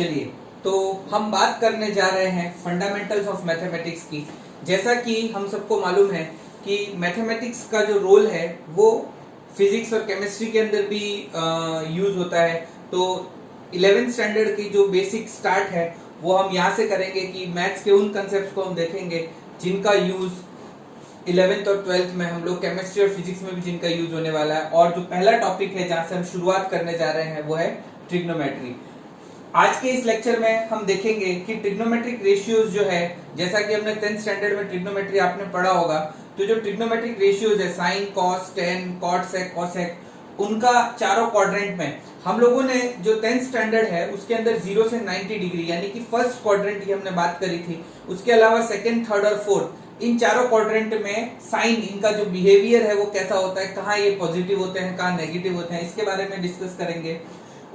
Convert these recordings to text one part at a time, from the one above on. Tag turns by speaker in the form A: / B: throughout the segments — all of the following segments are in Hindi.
A: चलिए, तो हम बात करने जा रहे हैं फंडामेंटल्स ऑफ मैथमेटिक्स की। जैसा कि हम सबको मालूम है कि मैथमेटिक्स का जो रोल है वो फिजिक्स और केमिस्ट्री के अंदर भी यूज होता है। तो 11th स्टैंडर्ड की जो बेसिक स्टार्ट है वो हम यहाँ से करेंगे कि मैथ्स के उन कंसेप्ट को हम देखेंगे जिनका यूज 11th और 12th में हम लोग केमिस्ट्री और फिजिक्स में भी जिनका यूज होने वाला है। और जो पहला टॉपिक है जहाँ से हम शुरुआत करने जा रहे हैं वो है ट्रिग्नोमेट्री। आज के इस लेक्चर में हम देखेंगे कि ट्रिग्नोमेट्रिक रेशियोज जो है, जैसा कि हमने 10th स्टैंडर्ड में ट्रिग्नोमेट्री आपने पढ़ा होगा, तो जो ट्रिग्नोमेट्रिक रेशियोज है sine, cos, tan, cot sec, cosec, उनका चारों क्वाड्रेंट में हम लोगों ने जो 10th स्टैंडर्ड है उसके अंदर 0 से 90 डिग्री यानी कि फर्स्ट क्वाड्रेंट की हमने बात करी थी। उसके अलावा सेकंड, थर्ड और फोर्थ, इन चारों क्वाड्रेंट में साइन, इनका जो बिहेवियर है वो कैसा होता है, कहाँ ये पॉजिटिव होते हैं, कहाँ नेगेटिव होते हैं, इसके बारे में डिस्कस करेंगे।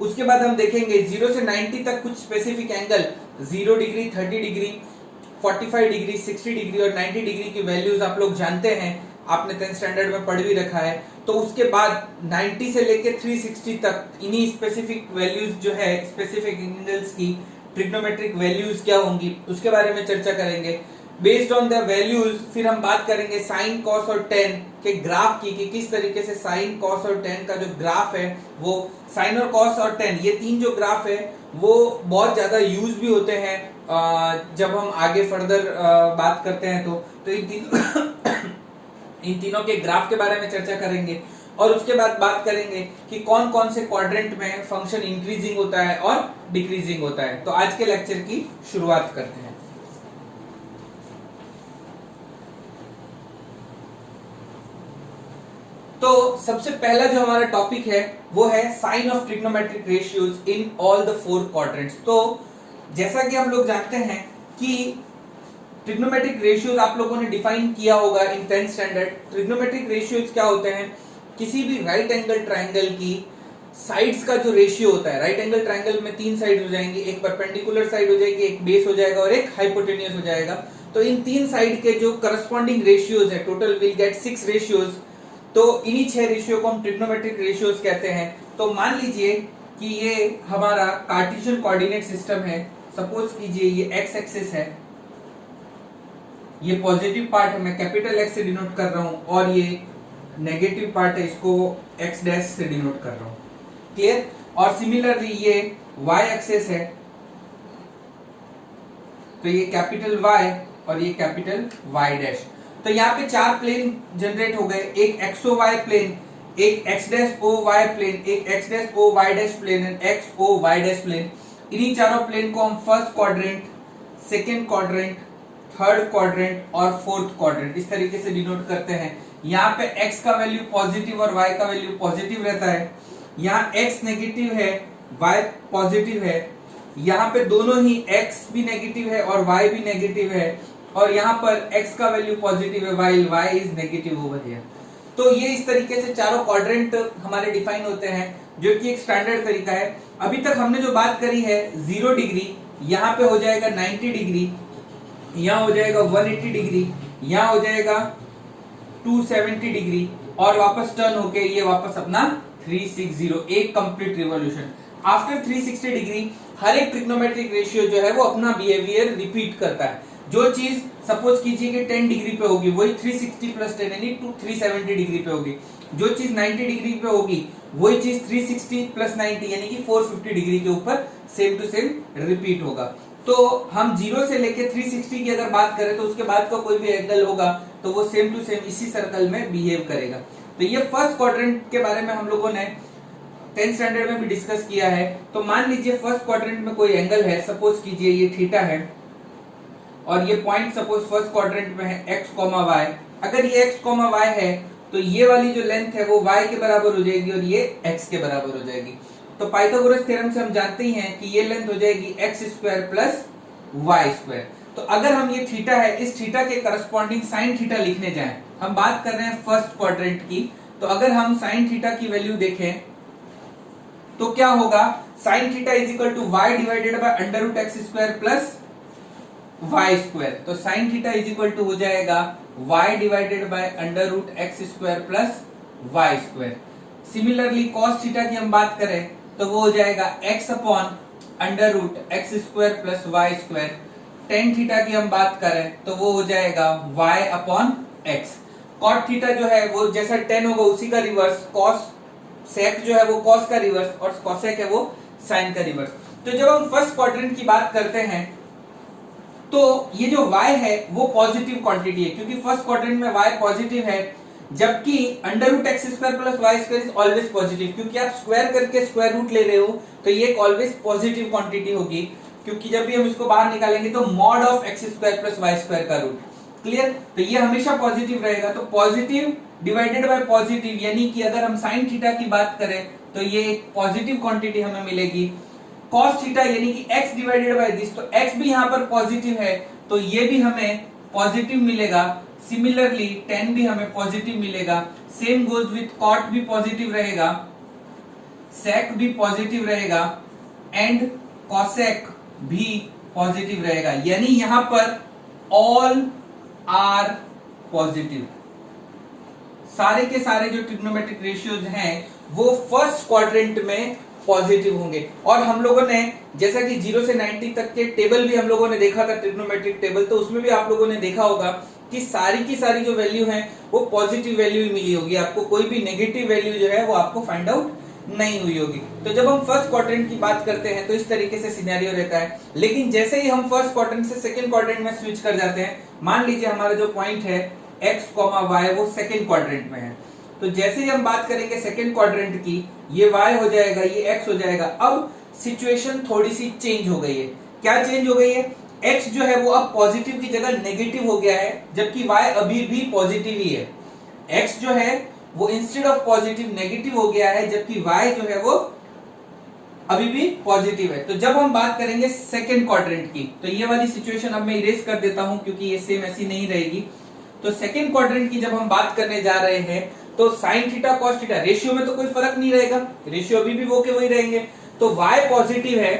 A: उसके बाद हम देखेंगे 0 से 90 तक कुछ specific angle, 0 degree, 30 degree, 45 degree, 60 degree और 90 डिग्री की वैल्यूज आप लोग जानते हैं, आपने 10th स्टैंडर्ड में पढ़ भी रखा है। तो उसके बाद 90 से लेके 360 तक इन्हीं स्पेसिफिक वैल्यूज जो है, स्पेसिफिक एंगल्स की ट्रिग्नोमेट्रिक वैल्यूज क्या होंगी उसके बारे में चर्चा करेंगे। बेस्ड ऑन द वैल्यूज फिर हम बात करेंगे साइन, कॉस और टेन के ग्राफ की, कि किस तरीके से साइन, कॉस और टेन का जो ग्राफ है वो, साइन और कॉस और टेन ये तीन जो ग्राफ है वो बहुत ज्यादा यूज भी होते हैं जब हम आगे फर्दर बात करते हैं। तो इन तीनों के ग्राफ के बारे में चर्चा करेंगे। और उसके बाद बात करेंगे कि कौन कौन से क्वाड्रेंट में फंक्शन इंक्रीजिंग होता है और डिक्रीजिंग होता है। तो आज के लेक्चर की शुरुआत करते हैं। तो सबसे पहला जो हमारा टॉपिक है वो है sign of trigonometric ratios in all the 4 quadrants. तो जैसा कि हम लोग जानते हैं कि ट्रिग्नोमेट्रिक रेशियोज आप लोगों ने डिफाइन किया होगा इन 10th स्टैंडर्ड। ट्रिग्नोमेट्रिक रेशियोज क्या होते हैं? किसी भी राइट एंगल ट्राइंगल की साइड्स का जो रेशियो होता है। राइट एंगल ट्राइंगल में 3 साइड हो जाएंगी, एक परपेंडिकुलर साइड हो जाएगी, एक बेस हो जाएगा और एक हाइपोटेन्यूज हो जाएगा। तो इन 3 साइड के जो करस्पॉन्डिंग रेशियोज है, टोटल विल गेट 6 रेशियोज। तो इन्हीं 6 रेशियो को हम ट्रिग्नोमेट्रिक रेशियोज कहते हैं। तो मान लीजिए कि ये हमारा कार्टेशियन कोऑर्डिनेट सिस्टम है। सपोज कीजिए ये एक्स एक्सिस है, ये पॉजिटिव पार्ट है, मैं कैपिटल एक्स से डिनोट कर रहा हूं, और ये नेगेटिव पार्ट है, इसको एक्स डैश से डिनोट कर रहा हूं। क्लियर? और सिमिलरली ये वाई एक्सिस है, तो ये कैपिटल वाई और ये कैपिटल वाई डैश। तो यहाँ पे 4 प्लेन जनरेट हो गए, एक एक्सओ वाई प्लेन, एक X dash O Y plane, एक X dash O Y dash plane and X O Y dash plane. इन्हीं चारों प्लेन को हम first quadrant, second quadrant, third quadrant और फोर्थ क्वाड्रेंट इस तरीके से डिनोट करते हैं। यहाँ पे x का वैल्यू पॉजिटिव और y का वैल्यू पॉजिटिव रहता है। यहाँ x नेगेटिव है, y पॉजिटिव है। यहाँ पे दोनों ही x भी नेगेटिव है और y भी नेगेटिव है, और यहाँ पर x का वैल्यू पॉजिटिव है while y is negative over here. तो ये इस तरीके से चारों क्वाड्रेंट हमारे डिफाइन होते हैं, जो कि एक स्टैंडर्ड तरीका है। अभी तक हमने जो बात करी है 0 डिग्री, यहाँ पे हो जाएगा 90 डिग्री, यहाँ हो जाएगा 180 डिग्री, यहाँ हो जाएगा 270 डिग्री, और वापस टर्न होके ये वापस अपना 360, एक कंप्लीट रिवॉल्यूशन। आफ्टर 360 डिग्री हर एक ट्रिग्नोमेट्रिक रेशियो जो है वो अपना बिहेवियर रिपीट करता है। जो चीज सपोज कीजिए कि 10 डिग्री पे होगी वही 360 प्लस 10 यानी 370 डिग्री पे होगी। जो चीज 90 डिग्री पे होगी वही चीज 360 प्लस 90 यानी कि 450 डिग्री के ऊपर सेम टू सेम रिपीट होगा। तो हम 0 से लेके 360 की अगर बात करें तो उसके बाद का कोई भी एंगल होगा तो वो सेम टू सेम इसी सर्कल में बिहेव करेगा। तो ये फर्स्ट क्वाड्रेंट के बारे में हम लोगों ने 10th स्टैंडर्ड में भी डिस्कस किया है। तो मान लीजिए फर्स्ट क्वाड्रेंट में कोई एंगल है, सपोज कीजिए ये थीटा है, और ये पॉइंट सपोज फर्स्ट क्वाड्रेंट में है x, y। अगर ये x, y है तो ये वाली जो लेंथ है वो y के बराबर हो जाएगी और ये x के बराबर हो जाएगी। तो पाइथागोरस थ्योरम से हम जानते ही हैं कि ये लेंथ हो जाएगी x square plus y square. तो अगर हम ये थीटा है, इस थीटा के करस्पॉन्डिंग साइन थीटा लिखने जाएं, हम बात कर रहे हैं फर्स्ट क्वाड्रेंट की, तो अगर हम साइन थीटा की वैल्यू देखें तो क्या होगा? Sine theta is equal to y divided by under root x square plus y square. तो sine theta is equal to हो जाएगा y divided by under root x square plus y²। Similarly cos theta की हम बात करें तो वो हो जाएगा x upon under root x square plus y square. Tan theta की हम बात करें तो वो हो जाएगा y upon x. Cot theta जो है वो जैसा टेन होगा उसी का रिवर्स, कॉस सेक जो है वो कॉस का रिवर्स और कॉसेक है वो साइन का रिवर्स। तो जब हम फर्स्ट क्वाड्रेंट की बात करते हैं तो ये जो y है वो पॉजिटिव क्वांटिटी है, क्योंकि फर्स्ट क्वाड्रेंट में y पॉजिटिव है, जबकि under root x square plus y square is always positive, क्योंकि आप स्क्वायर करके स्क्वायर रूट ले रहे हो तो ये ऑलवेज पॉजिटिव क्वांटिटी होगी, क्योंकि जब भी हम इसको बाहर निकालेंगे तो mod of x square plus y square का रूट। क्लियर? तो ये हमेशा पॉजिटिव रहेगा। तो पॉजिटिव डिवाइडेड बाय पॉजिटिव, यानी कि अगर हम साइन थीटा की बात करें तो ये एक पॉजिटिव क्वांटिटी हमें मिलेगी। कॉस थीटा यानी कि x डिवाइडेड बाय दिस, तो x भी यहाँ पर पॉजिटिव है तो ये भी हमें पॉजिटिव मिलेगा। सिमिलरली tan भी हमें पॉजिटिव मिलेगा। सेम गोज विथ कॉट भी पॉजिटिव रहेगा, sec भी पॉजिटिव रहेगा एंड cosec भी पॉजिटिव रहेगा, यानी यहां पर ऑल आर पॉजिटिव। सारे के सारे जो ट्रिग्नोमेट्रिक रेशियोज हैं वो फर्स्ट क्वाड्रेंट में पॉजिटिव होंगे। और हम लोगों ने जैसा कि 0 से 90 तक के टेबल भी हम लोगों ने देखा था, ट्रिग्नोमेट्रिक टेबल, तो उसमें भी आप लोगों ने देखा होगा कि सारी की सारी जो वैल्यू है वो पॉजिटिव वैल्यू ही मिली होगी, आपको कोई भी नेगेटिव वैल्यू जो है वो आपको फाइंड आउट नहीं हुई होगी। तो जब हम फर्स्ट क्वाड्रेंट की बात करते हैं तो इस तरीके से सिनेरियो रहता है। लेकिन जैसे ही हम फर्स्ट क्वाड्रेंट से सेकंड क्वाड्रेंट में स्विच कर जाते हैं, मान लीजिए हमारा जो पॉइंट है x, y वो सेकंड क्वाड्रेंट में है, तो जैसे ही हम बात करेंगे सेकंड क्वाड्रेंट की, ये y हो जाएगा, ये x हो जाएगा। अब सिचुएशन थोड़ी सी चेंज हो गई है। क्या चेंज हो गई है? x जो है वो अब पॉजिटिव की जगह नेगेटिव हो गया है, जबकि y अभी भी पॉजिटिव ही है। x जो है वो इंस्टेड ऑफ पॉजिटिव नेगेटिव हो गया है, जबकि y जो है वो अभी भी पॉजिटिव है। तो जब हम बात करेंगे सेकंड क्वाड्रेंट की, तो ये वाली सिचुएशन अब मैं इरेज कर देता हूं क्योंकि ये सेम ऐसी नहीं रहेगी। तो सेकंड क्वाड्रेंट की जब हम बात करने जा रहे हैं तो sine theta cos theta ratio में तो कोई फर्क नहीं रहेगा, रेशियो अभी भी वो के वही रहेंगे। तो y पॉजिटिव है,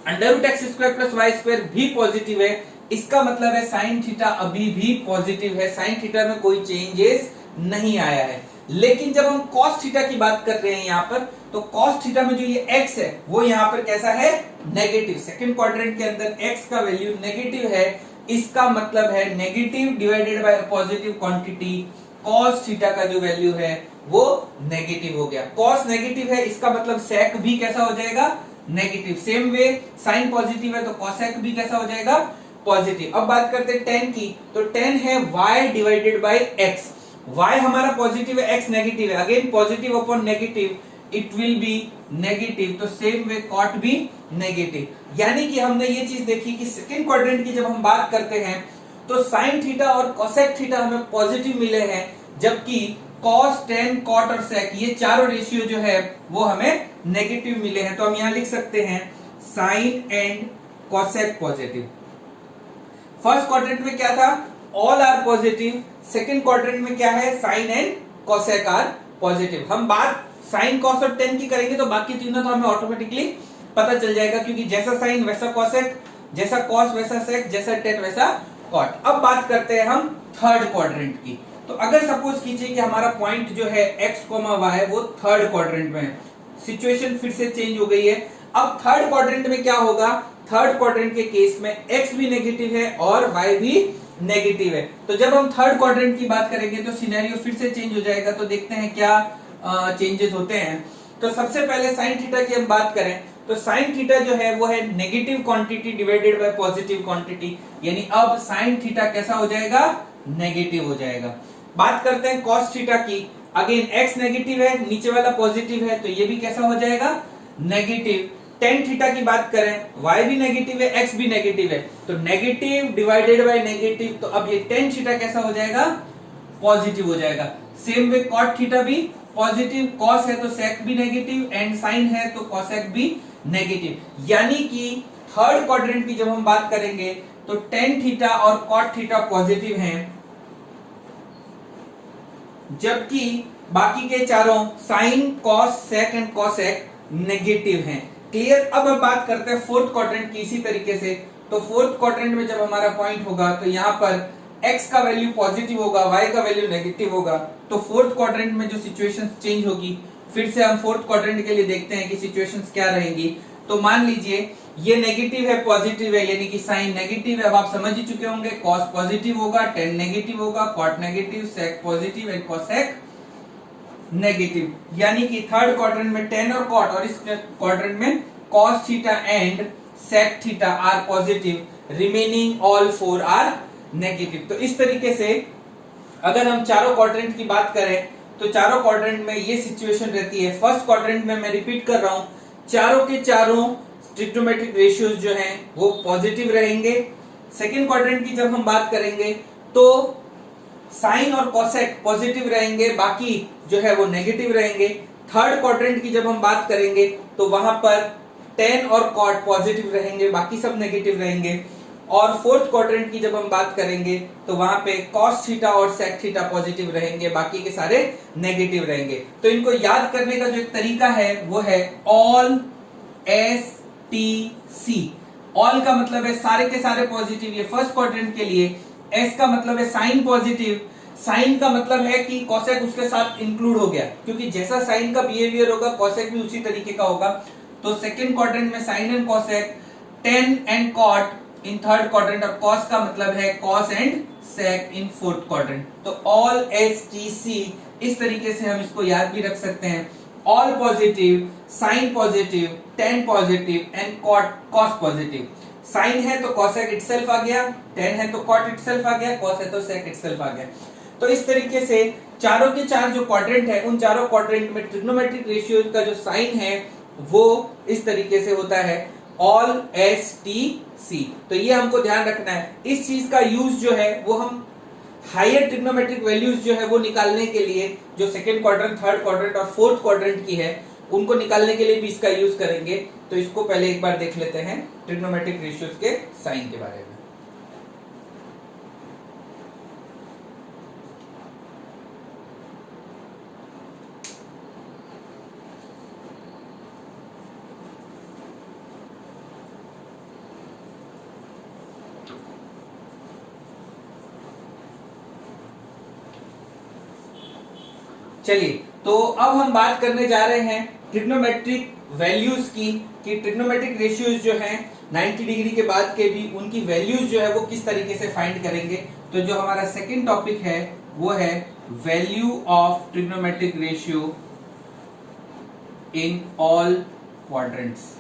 A: under root x square plus y square भी पॉजिटिव है, इसका मतलब है साइन थीटा अभी भी पॉजिटिव है, साइन थीटा में कोई चेंजेस नहीं आया है। लेकिन जब हम कॉस थीटा की बात कर रहे हैं यहाँ पर, तो कॉस थीटा में जो ये x है वो यहाँ पर कैसा है? नेगेटिव। सेकंड क्वाड्रेंट के अंदर x का वैल्यू नेगेटिव है, इसका मतलब है negative divided by positive quantity, cos theta का जो वैल्यू है वो नेगेटिव हो गया। कॉस नेगेटिव है, इसका मतलब सेक भी कैसा हो जाएगा? Negative. Same way sine positive है तो कॉसेक भी कैसा हो जाएगा? पॉजिटिव। अब बात करते हैं tan की, तो tan है y divided by x। y हमारा पॉजिटिव है, x नेगेटिव है, again positive upon negative it will be negative, तो सेम वे कॉट भी नेगेटिव। यानी कि हमने ये चीज देखी कि सेकंड क्वाड्रेंट की जब हम बात करते हैं तो साइन थीटा और कोसेक थीटा हमें पॉजिटिव मिले हैं, जबकि कॉस, टेन, कॉट और सेक ये चारों रेशियो जो है वो हमें नेगेटिव मिले हैं। तो हम यहां लिख सकते हैं sine and cosec positive. First quadrant में क्या था? All are positive. Second quadrant में क्या है? Sine and cosec are positive. हम बात साइन, कॉस और टेन की करेंगे तो बाकी तीनों तो हमें ऑटोमेटिकली पता चल जाएगा, क्योंकि जैसा साइन वैसा कोसेक, जैसा कॉस वैसा सेक, जैसा टेन वैसा कॉट। अब बात करते हैं हम थर्ड क्वाड्रेंट की। तो अगर सपोज कीजिए कि हमारा पॉइंट जो है x, y वो थर्ड क्वाड्रेंट में है, सिचुएशन फिर से चेंज हो गई है। अब थर्ड क्वाड्रेंट में क्या होगा? थर्ड क्वाड्रेंट के केस में x भी नेगेटिव है और y भी नेगेटिव है। तो जब हम थर्ड क्वाड्रेंट की बात करेंगे तो सिनेरियो फिर से चेंज हो जाएगा। तो देखते हैं क्या चेंजेस होते हैं। तो सबसे पहले साइन थीटा की हम बात करें तो साइन थीटा जो है वो है negative quantity divided by positive quantity, यानी अब साइन थीटा कैसा हो जाएगा? नेगेटिव हो जाएगा। बात करते हैं कॉस थीटा की, अगेन x नेगेटिव है, नीचे वाला पॉजिटिव है, तो ये भी कैसा हो जाएगा? नेगेटिव। टेन थीटा की बात करें, y भी नेगेटिव है, x भी नेगेटिव है, तो नेगेटिव डिवाइडेड बाय नेगेटिव, तो अब ये टेन थीटा कैसा हो जाएगा? पॉजिटिव हो जाएगा। सेम वे कॉट थीटा भी पॉजिटिव, कॉस है तो सेक भी नेगेटिव एंड साइन है तो कॉसेक भी नेगेटिव। यानी कि थर्ड क्वाड्रेंट की जब हम बात करेंगे तो टेन थीटा और कॉट थीटा पॉजिटिव हैं, जबकि बाकी के चारों sine, cos, sec and cosec negative हैं। क्लियर? अब हम बात करते हैं फोर्थ क्वाड्रेंट की इसी तरीके से। तो फोर्थ क्वाड्रेंट में जब हमारा पॉइंट होगा तो यहाँ पर x का वैल्यू पॉजिटिव होगा, y का वैल्यू नेगेटिव होगा, तो फोर्थ क्वाड्रेंट में जो सिचुएशन चेंज होगी, फिर से हम फोर्थ क्वाड्रेंट के लिए देखते हैं कि सिचुएशंस क्या रहेंगी। तो मान लीजिए ये नेगेटिव है पॉजिटिव है, यानी कि साइन नेगेटिव है। अब आप समझ ही चुके होंगे, कॉस पॉजिटिव होगा, टेन नेगेटिव होगा, cot negative, sec positive and cosec negative. यानी कि थर्ड क्वाड्रेंट में टेन और कॉट, और इस क्वाड्रेंट में cos theta and sec theta are positive, remaining all four are negative. तो इस तरीके से अगर हम चारों क्वाड्रेंट की बात करें तो चारों क्वाड्रेंट में ये सिचुएशन रहती है। फर्स्ट क्वाड्रेंट में मैं रिपीट कर रहा हूं, चारों के चारों ट्रिग्नोमेट्रिक रेशियोज जो हैं वो पॉजिटिव रहेंगे। सेकेंड क्वाड्रेंट की जब हम बात करेंगे तो साइन और कोसेक पॉजिटिव रहेंगे, बाकी जो है वो नेगेटिव रहेंगे। थर्ड क्वाड्रेंट की जब हम बात करेंगे तो वहां पर टेन और कॉट पॉजिटिव रहेंगे, बाकी सब नेगेटिव रहेंगे। और फोर्थ क्वाड्रेंट की जब हम बात करेंगे तो वहां पे कॉस थीटा और सेक थीटा पॉजिटिव रहेंगे, बाकी के सारे नेगेटिव रहेंगे। तो इनको याद करने का जो एक तरीका है वो है all S T C. All का मतलब है सारे के सारे पॉजिटिव, ये फर्स्ट क्वाड्रेंट के लिए। एस का मतलब है साइन पॉजिटिव, साइन का मतलब है कि कोसेक उसके साथ इंक्लूड हो गया, क्योंकि जैसा साइन का बिहेवियर होगा कोसेक भी उसी तरीके का होगा। तो सेकेंड क्वाड्रेंट में sine and cosec, tan and cot in third quadrant, और कॉस का मतलब है cos and sec in fourth quadrant. तो ऑल एस टी सी, इस तरीके से हम इसको याद भी रख सकते हैं। All positive, sine positive, tan positive and cot cos positive. Sine है तो कोसेक इटसेल्फ आ गया, टेन है तो कॉट इटसेल्फ आ गया, कॉस है तो सेक इटसेल्फ आ गया। तो इस तरीके से चारों के चार जो क्वाड्रेंट है उन चारों क्वाड्रेंट में ट्रिग्नोमेट्रिक रेशियोज का जो साइन है वो इस तरीके से होता है ऑल एस टी सी। तो ये हमको ध्यान रखना है। इस चीज का यूज जो है वो हम हायर ट्रिग्नोमेट्रिक वैल्यूज जो है वो निकालने के लिए, जो सेकेंड क्वाड्रेंट, थर्ड क्वाड्रेंट और फोर्थ क्वाड्रेंट की है, उनको निकालने के लिए भी इसका यूज करेंगे। तो इसको पहले एक बार देख लेते हैं ट्रिग्नोमेट्रिक रेशियोज के साइन के बारे में। चलिए, तो अब हम बात करने जा रहे हैं ट्रिग्नोमेट्रिक वैल्यूज की, कि ट्रिग्नोमेट्रिक रेशियोज जो हैं 90 डिग्री के बाद के भी उनकी वैल्यूज जो है वो किस तरीके से फाइंड करेंगे। तो जो हमारा सेकंड टॉपिक है वो है value of trigonometric ratio in all quadrants.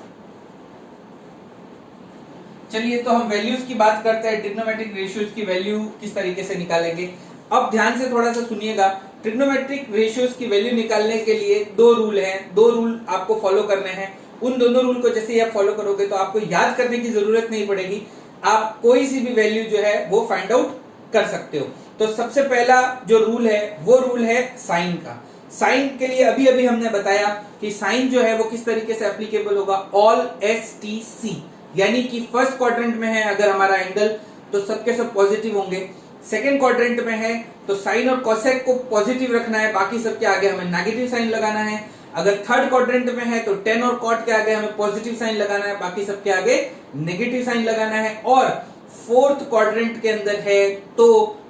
A: चलिए, तो हम वैल्यूज की बात करते हैं, ट्रिग्नोमेट्रिक रेशियोज की वैल्यू किस तरीके से निकालेंगे। अब ध्यान से थोड़ा सा सुनिएगा। ट्रिग्नोमेट्रिक रेशियोज की वैल्यू निकालने के लिए दो रूल हैं, दो रूल आपको फॉलो करने हैं। उन दोनों रूल को जैसे ही आप फॉलो करोगे तो आपको याद करने की जरूरत नहीं पड़ेगी, आप कोई सी भी वैल्यू जो है वो फाइंड आउट कर सकते हो। तो सबसे पहला जो रूल है वो रूल है साइन का। साइन के लिए अभी अभी हमने बताया कि साइन जो है वो किस तरीके से एप्लीकेबल होगा, ऑल एस टी सी, यानी कि फर्स्ट क्वाड्रेंट में है अगर हमारा एंगल तो सबके सब पॉजिटिव होंगे। सेकेंड क्वाड्रेंट में है तो साइन और कोसेक को पॉजिटिव रखना है, बाकी सबके आगे हमें नेगेटिव साइन लगाना है। अगर थर्ड क्वाड्रेंट में है तो टेन और कॉट के आगे हमें पॉजिटिव साइन लगाना है, बाकी सबके आगे नेगेटिव साइन लगाना है। और फोर्थ क्वाड्रेंट के अंदर है तो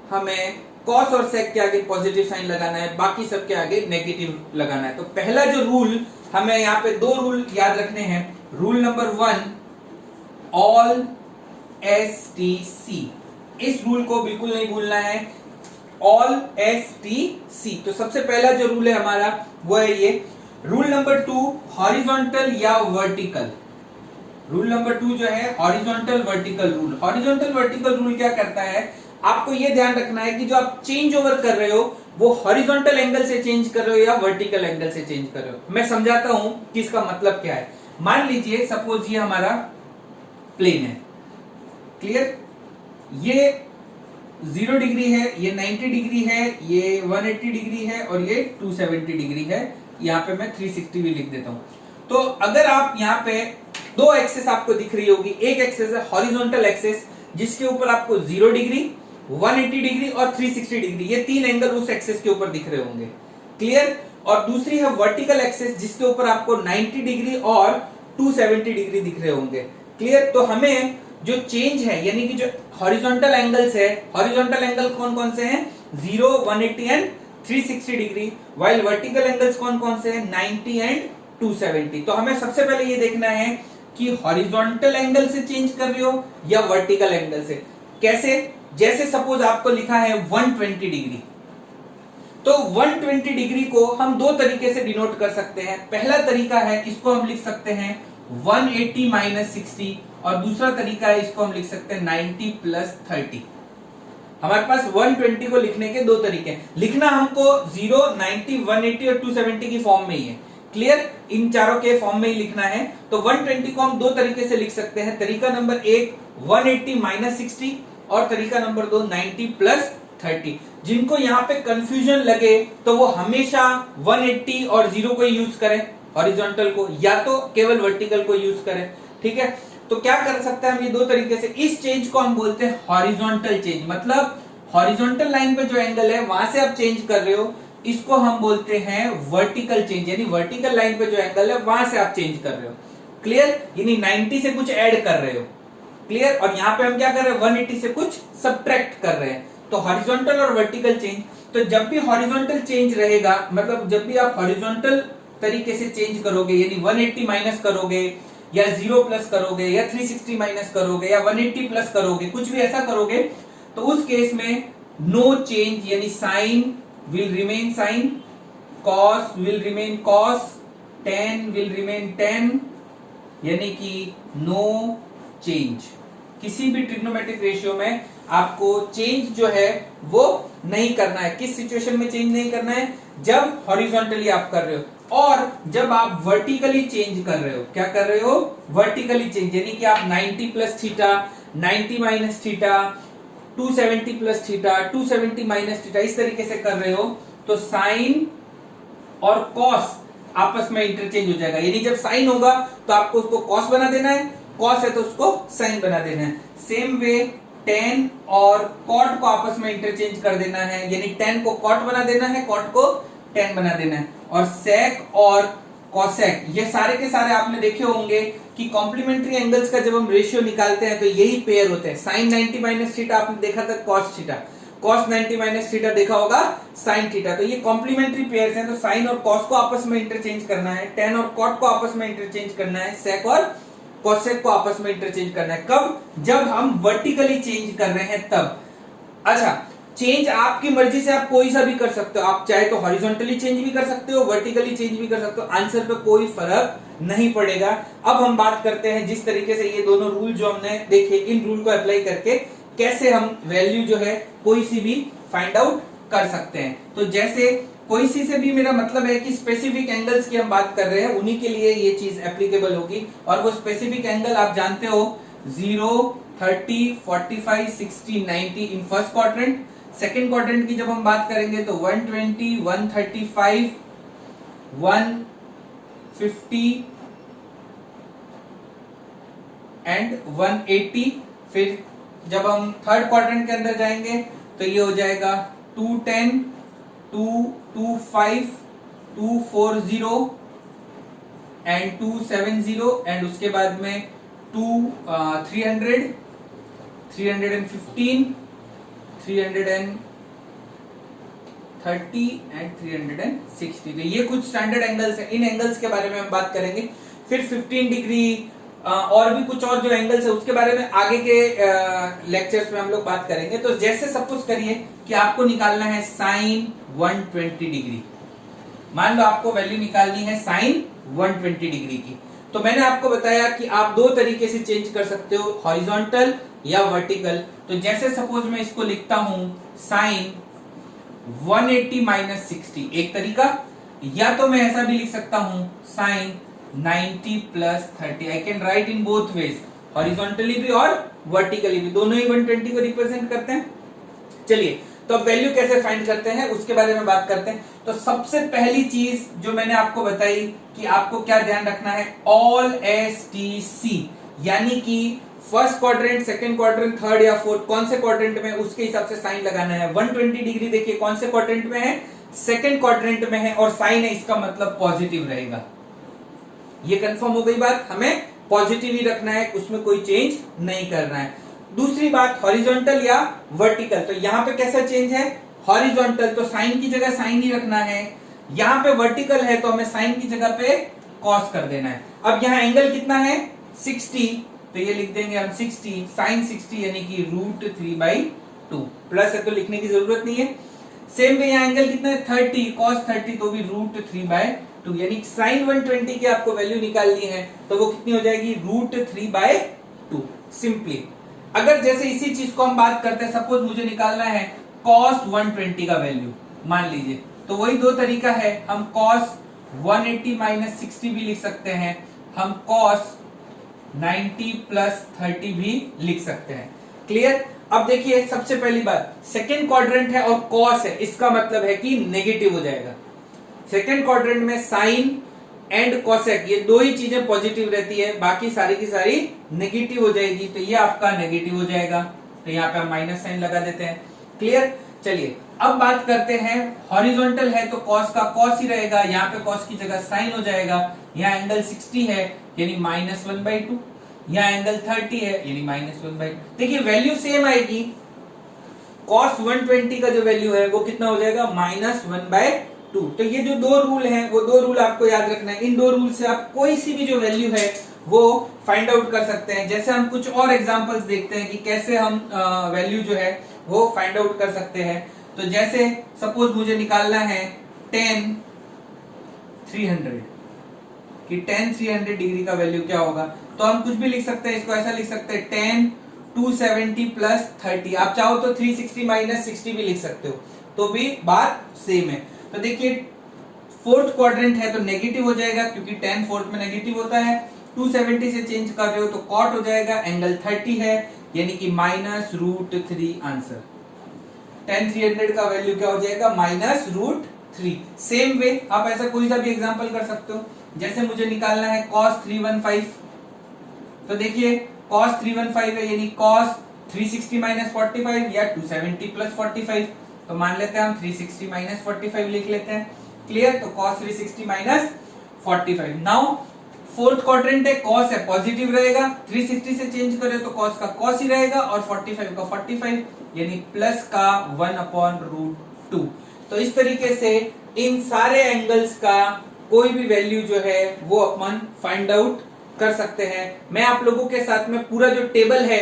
A: हमें कॉस और सेक के आगे पॉजिटिव साइन लगाना है, बाकी सबके आगे नेगेटिव लगाना है। तो पहला जो रूल हमें यहाँ पे दो रूल याद रखने हैं। Rule number 1, all S T C, इस रूल को बिल्कुल नहीं भूलना है, ऑल एस टी सी। तो सबसे पहला जो रूल है हमारा वो है ये। रूल नंबर 2, हॉरिजॉन्टल या वर्टिकल। रूल नंबर 2 जो है horizontal vertical rule. Horizontal vertical rule क्या करता है, आपको ये ध्यान रखना है कि जो आप चेंज ओवर कर रहे हो वो हॉरिजॉन्टल एंगल से चेंज कर रहे हो या वर्टिकल एंगल से चेंज कर रहे हो। मैं समझाता हूं कि इसका मतलब क्या है। मान लीजिए सपोज ये हमारा प्लेन है, क्लियर, ये 0 डिग्री है, ये 90 डिग्री है, ये 180 डिग्री है और ये 270 डिग्री है। यहाँ पे मैं 360 भी लिख देता हूं। तो अगर आप यहाँ पे दो एक्सेस आपको दिख रही होगी, एक एक्सेस है हॉरिजॉन्टल एक्सेस जिसके ऊपर आपको 0 डिग्री, 180 डिग्री और 360 डिग्री, ये तीन एंगल उस एक्सेस के ऊपर दिख रहे होंगे, क्लियर। और दूसरी है वर्टिकल एक्सेस जिसके ऊपर आपको 90 डिग्री और 270 डिग्री दिख रहे होंगे, क्लियर। तो हमें जो चेंज है यानी कि जो हॉरिजॉन्टल एंगल्स है, हॉरिजॉन्टल एंगल कौन कौन से हैं, 0, 180 and 360 degree, while vertical angles कौन कौन से हैं, 90 एंड 270। तो हमें सबसे पहले ये देखना है कि हॉरिजॉन्टल एंगल से चेंज कर रहे हो या वर्टिकल एंगल से। कैसे? जैसे सपोज आपको लिखा है 120 डिग्री, तो 120 डिग्री को हम दो तरीके से डिनोट कर सकते हैं। पहला तरीका है, इसको हम लिख सकते हैं 180 माइनस 60, और दूसरा तरीका है, इसको हम लिख सकते हैं 90 प्लस 30। हमारे पास 120 को लिखने के दो तरीके हैं। लिखना हमको 0, 90, 180 और 270 की फॉर्म में ही है। क्लियर? इन चारों के फॉर्म में ही लिखना है। तो 120 को हम दो तरीके से लिख सकते हैं। तरीका नंबर 1 180 माइनस 60, और तरीका नंबर 2 90 प्लस 30। जिनको यहाँ पे कंफ्यूजन लगे तो वो हमेशा 180 और 0 को यूज करें हॉरिजॉन्टल को, या तो केवल वर्टिकल को यूज करें। ठीक है, तो क्या कर सकते हैं हम ये दो तरीके से। इस चेंज को हम बोलते हैं हॉरिजॉन्टल चेंज, मतलब हॉरिजॉन्टल लाइन पे जो एंगल है वहां से आप चेंज कर रहे हो, इसको हम बोलते हैं वर्टिकल चेंज, यानी वर्टिकल लाइन पे जो एंगल है वहां से आप चेंज कर रहे हो। क्लियर? यानी 90 से कुछ ऐड कर रहे हो। क्लियर? और यहाँ पे हम क्या कर रहे हैं, 180 से कुछ सब्ट्रैक्ट कर रहे हैं। तो हॉरिजॉन्टल और वर्टिकल चेंज। तो जब भी हॉरिजॉन्टल चेंज रहेगा, मतलब जब भी आप हॉरिजॉन्टल तरीके से चेंज करोगे, यानी 180 माइनस करोगे या 0 प्लस करोगे या 360 माइनस करोगे या 180 प्लस करोगे, कुछ भी ऐसा करोगे, तो उस केस में नो चेंज, यानी sine will remain sine, cos will remain cos, tan will remain tan, यानी कि नो चेंज। किसी भी ट्रिग्नोमेट्रिक रेशियो में आपको चेंज जो है वो नहीं करना है। किस सिचुएशन में चेंज नहीं करना है? जब हॉरिजॉन्टली आप कर रहे हो, और जब आप वर्टिकली चेंज कर रहे हो। क्या कर रहे हो? वर्टिकली चेंज, यानी कि आप 90 plus theta, 90 minus theta, 270 plus theta, 270 minus theta, इस तरीके से कर रहे हो, तो साइन और कॉस आपस में इंटरचेंज हो जाएगा। यानी जब साइन होगा तो आपको उसको कॉस बना देना है, कॉस है तो उसको साइन बना देना है। सेम वे tan और cot को आपस में इंटरचेंज कर देना है, यानी tan को cot बना देना है, cot को tan बना देना है। और sec और cosec, ये सारे के सारे आपने देखे होंगे कि कॉम्प्लीमेंट्री एंगल्स का जब हम रेशियो निकालते हैं तो यही पेयर होते हैं। साइन 90 माइनस थीटा आपने देखा था cos theta, cos 90 minus theta देखा होगा sin थीटा। तो ये कॉम्प्लीमेंट्री पेयर्स हैं, तो साइन और cos को आपस में इंटरचेंज करना है, tan और cot को आपस में इंटरचेंज करना है, sec और cosec को आपस में इंटरचेंज करना है। कब? जब हम वर्टिकली चेंज कर रहे हैं तब। अच्छा, चेंज आपकी मर्जी से आप कोई सा भी कर सकते हो। आप चाहे तो हॉरिजॉन्टली चेंज भी कर सकते हो, वर्टिकली चेंज भी कर सकते हो, आंसर पे कोई फर्क नहीं पड़ेगा। अब हम बात करते हैं जिस तरीके से ये दोनों रूल जो हमने देखे, इन रूल को अप्लाई करके कैसे हम वैल्यू जो है कोई सी भी फाइंड आउट कर सकते हैं। तो जैसे कोई सी से भी मेरा मतलब है कि स्पेसिफिक एंगल्स की हम बात कर रहे हैं, उन्हीं के लिए ये चीज एप्लीकेबल होगी। और वो स्पेसिफिक एंगल आप जानते हो 0, 30, 45, 60, 90 in first quadrant. Second quadrant की जब हम बात करेंगे तो 120, 135, 150 एंड 180। फिर जब हम थर्ड क्वाड्रेंट के अंदर जाएंगे तो ये हो जाएगा 210, 225, 240 एंड 270, एंड उसके बाद में 300, 315, 330 एंड 360। तो ये कुछ स्टैंडर्ड एंगल्स हैं। इन एंगल्स के बारे में हम बात करेंगे। फिर 15 डिग्री और भी कुछ और जो एंगल्स है उसके बारे में आगे के लेक्चर्स में हम लोग बात करेंगे। तो जैसे सपोज करिए कि आपको निकालना है साइन 120 डिग्री। मान लो आपको वैल्यू निकालनी है साइन 120 डिग्री की। तो मैंने आपको बताया कि आप दो तरीके से चेंज कर सकते हो, हॉरिजॉन्टल या वर्टिकल। तो जैसे सपोज मैं इसको लिखता हूं साइन 180 माइनस 60 एक तरीका, या तो मैं ऐसा भी लिख सकता हूं sine 90 plus 30। I can write in both ways, horizontally भी और वर्टिकली भी, दोनों ही 120 को रिप्रेजेंट करते हैं। चलिए, तो अब वैल्यू कैसे फाइंड करते हैं उसके बारे में बात करते हैं। तो सबसे पहली चीज जो मैंने आपको बताई कि आपको क्या ध्यान रखना है, ऑल STC, यानी कि first quadrant, second quadrant, third या फोर्थ, कौन से क्वाड्रेंट में उसके हिसाब से साइन लगाना है। 120 डिग्री देखिए कौन से क्वाड्रेंट में है, सेकंड क्वाड्रेंट में है, और साइन है, इसका मतलब पॉजिटिव रहेगा। ये कंफर्म हो गई बात, हमें पॉजिटिव ही रखना है, उसमें कोई चेंज नहीं करना है। दूसरी बात, हॉरिजॉन्टल या वर्टिकल, तो यहाँ पे कैसा चेंज है, हॉरिजॉन्टल तो साइन की जगह साइन ही रखना है, यहाँ पे वर्टिकल है तो हमें साइन की जगह पे कॉस कर देना है। अब यहाँ एंगल कितना है, 60, तो ये लिख देंगे हम 60 sin 60 यानी कि √3/2, प्लस है तो लिखने की जरूरत नहीं है। सेम वे यहाँ एंगल कितना है 30 cos 30, तो भी √3/2 यानी sin 120 की आपको वैल्यू निकालनी है तो वो कितनी हो जाएगी √3/2 सिंपली। अगर जैसे इसी चीज को हम बात करते हैं, सपोज मुझे निकालना है cos 120 का वैल्यू मान लीजिए, तो वही दो तरीका है, हम cos 180 माइनस 60 भी लिख सकते हैं, हम cos 90 प्लस 30 भी लिख सकते हैं। क्लियर। अब देखिए सबसे पहली बात, सेकेंड क्वाड्रेंट है और cos है, इसका मतलब है कि नेगेटिव हो जाएगा। सेकेंड क्वाड्रेंट में साइन एंड कोसेक ये दो ही चीजें पॉजिटिव रहती है, बाकी सारी की सारी नेगेटिव हो जाएगी, तो ये आपका नेगेटिव हो जाएगा, तो यहाँ पे हम माइनस साइन लगा देते हैं। क्लियर। चलिए अब बात करते हैं, हॉरिजॉन्टल है तो cos का cos ही रहेगा, यहाँ पे cos की जगह साइन हो जाएगा। यहाँ एंगल 60 है यानी -1/2, यहाँ एंगल 30 है यानी -1/2। देखिए वैल्यू सेम आएगी, cos 120 का जो वैल्यू है वो कितना हो जाएगा -1/2। तो ये जो दो रूल हैं वो दो रूल आपको याद रखना है, इन दो रूल से आप कोई सी भी जो वैल्यू है वो फाइंड आउट कर सकते हैं। जैसे हम कुछ और एग्जांपल्स देखते हैं कि कैसे हम वैल्यू जो है वो फाइंड आउट कर सकते हैं। तो जैसे सपोज मुझे निकालना है tan 300 कि tan 300 डिग्री का वैल्यू क्या होगा, तो हम कुछ भी लिख सकते हैं, इसको ऐसा लिख सकते हैं tan 270 प्लस 30, आप चाहो तो 360 माइनस 60 भी लिख सकते हो, तो भी बात सेम है। तो देखिए फोर्थ क्वाड्रेंट है तो नेगेटिव हो जाएगा क्योंकि tan फोर्थ में नेगेटिव होता है, 270 से चेंज कर रहे हो तो cot हो जाएगा, एंगल 30 है यानी कि -√3 आंसर। tan 300 का वैल्यू क्या हो जाएगा -√3। सेम वे आप ऐसा कोई सा भी एग्जांपल कर सकते हो, जैसे मुझे निकालना है cos 315, तो देखिए cos 315 है यानी cos 360 माइनस 45 या 270 प्लस 45, तो मान लेते हैं हम 360 माइनस 45 लिख लेते हैं। क्लियर। तो cos 360 minus 45। Now fourth quadrant है, cos है पॉजिटिव रहेगा, 360 से चेंज करें तो cos का cos ही रहेगा और 45 का 45 यानी प्लस का 1/√2। तो इस तरीके से इन सारे एंगल्स का कोई भी वैल्यू जो है वो अपन फाइंड आउट कर सकते हैं। मैं आप लोगों के साथ में पूरा जो टेबल है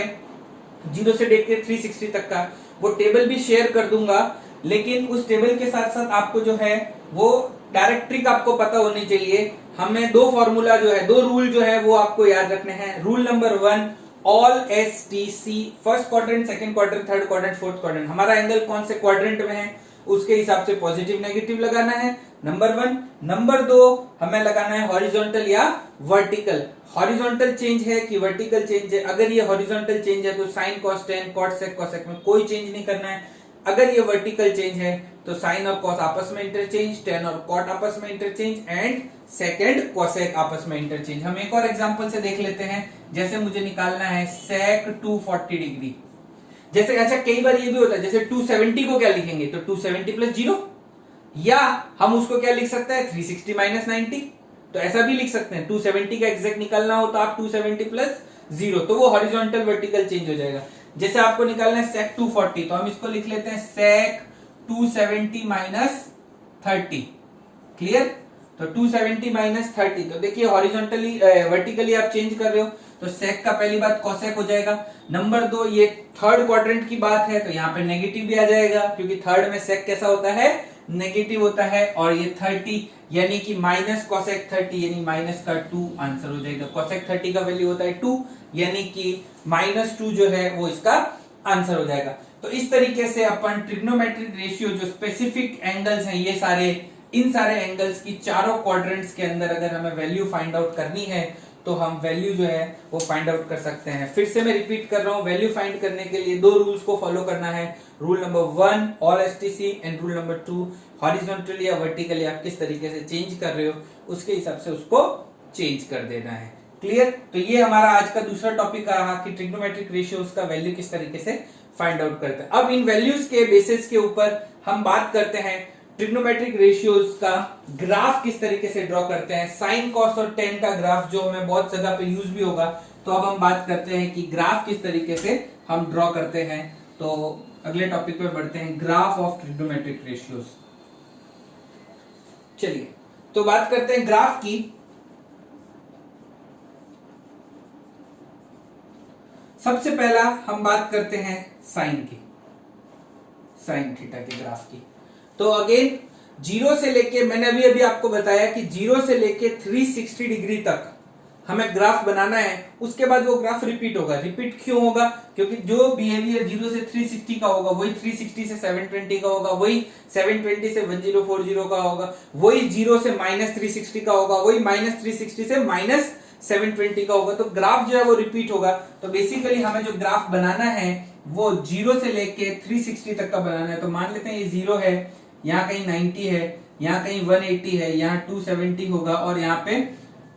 A: 0 से लेकर 360 तक का वो टेबल भी शेयर कर दूंगा, लेकिन उस टेबल के साथ साथ आपको जो है वो डायरेक्ट ट्रिक आपको पता होनी चाहिए। हमें दो फॉर्मूला जो है, दो रूल जो है वो आपको याद रखने हैं। Rule number 1, all STC, first quadrant, second quadrant, third quadrant, fourth quadrant, हमारा एंगल कौन से क्वाड्रेंट में है उसके हिसाब से पॉजिटिव नेगेटिव लगाना है, नंबर 1। नंबर 2, हमें लगाना है हॉरिजॉन्टल या वर्टिकल। हॉरिजॉन्टल चेंज है कि वर्टिकल चेंज है, अगर ये हॉरिजॉन्टल चेंज है तो sine cos tan, cot sec cosec में कोई चेंज नहीं करना है। अगर ये वर्टिकल चेंज है तो साइन और कॉस आपस में इंटरचेंज, टेन और कॉट आपस में इंटरचेंज एंड सेकंड कोसेक आपस में इंटरचेंज। हम एक और एग्जांपल से देख लेते हैं, जैसे मुझे निकालना है सेक 240 डिग्री। जैसे अच्छा कई बार ये भी होता है, जैसे 270 को क्या लिखेंगे तो 270 प्लस 0, या हम उसको क्या लिख सकते हैं 360 माइनस 90, तो ऐसा भी लिख सकते हैं। 270 का एग्जैक्ट निकालना हो तो आप 270 प्लस 0, तो वो हॉरिजॉन्टल वर्टिकल चेंज हो जाएगा। जैसे आपको निकालना है सेक 240, तो हम इसको लिख लेते हैं सेक 270 माइनस 30। क्लियर। तो 270 माइनस 30, तो देखिए हॉरिजॉन्टली वर्टिकली आप चेंज कर रहे हो तो सेक का पहली बात कोसेक हो जाएगा। नंबर 2, ये थर्ड क्वाड्रेंट की बात है तो यहाँ पे नेगेटिव भी आ जाएगा क्योंकि थर्ड में सेक कैसा होता है नेगेटिव होता है, और ये 30 यानी कि माइनस कोसेक 30 यानी माइनस का 2 आंसर हो जाएगा। कोसेक 30 का वैल्यू होता है 2 यानी कि -2 जो है वो इसका आंसर हो जाएगा। तो इस तरीके से अपन ट्रिग्नोमेट्रिक रेशियो जो स्पेसिफिक एंगल्स हैं ये सारे, इन सारे एंगल्स की चारों क्वाड्रेंट्स के अंदर अगर हमें वैल्यू फाइंड आउट करनी है तो हम वैल्यू जो है वो फाइंड आउट कर सकते हैं। फिर से मैं रिपीट कर रहा हूं, वैल्यू फाइंड करने के लिए दो रूल्स को फॉलो करना है। Rule number 1, all STC, and rule number 2, horizontally या वर्टिकली आप किस तरीके से चेंज कर रहे हो उसके हिसाब से उसको चेंज कर देना है। क्लियर। तो ये हमारा आज का दूसरा टॉपिक रहा कि ट्रिग्नोमेट्रिक रेशियोज का वैल्यू किस तरीके से फाइंड आउट करते हैं। अब इन वैल्यूज के बेसिस के ऊपर हम बात करते हैं ट्रिग्नोमेट्रिक रेशियोज का ग्राफ किस तरीके से ड्रॉ करते हैं। साइन कॉस और टेन का ग्राफ जो हमें बहुत जगह पे यूज भी होगा, तो अब हम बात करते हैं कि ग्राफ किस तरीके से हम ड्रॉ करते हैं। तो अगले टॉपिक पे बढ़ते हैं, ग्राफ ऑफ ट्रिग्नोमेट्रिक रेशियोज। चलिए तो बात करते हैं ग्राफ की। सबसे पहला हम बात करते हैं साइन की, साइन थीटा के ग्राफ की। तो अगेन जीरो से लेके, मैंने अभी अभी आपको बताया कि जीरो से लेके 360 डिग्री तक हमें ग्राफ बनाना है, उसके बाद वो ग्राफ रिपीट होगा। रिपीट क्यों होगा? क्योंकि जो बिहेवियर 0 से 360 का होगा वही 360 से 720 का होगा, वही 720 से 1040 का होगा, वही 0 से -360 का होगा, वही -360 से -720 का होगा। तो ग्राफ जो है वो रिपीट होगा। तो बेसिकली हमें जो ग्राफ बनाना है वो 0 से लेके 360 तक का बनाना है। तो मान लेते हैं ये 0 है, यहाँ कहीं 90 है, यहाँ कहीं 180 है, यहाँ 270 होगा और यहाँ पे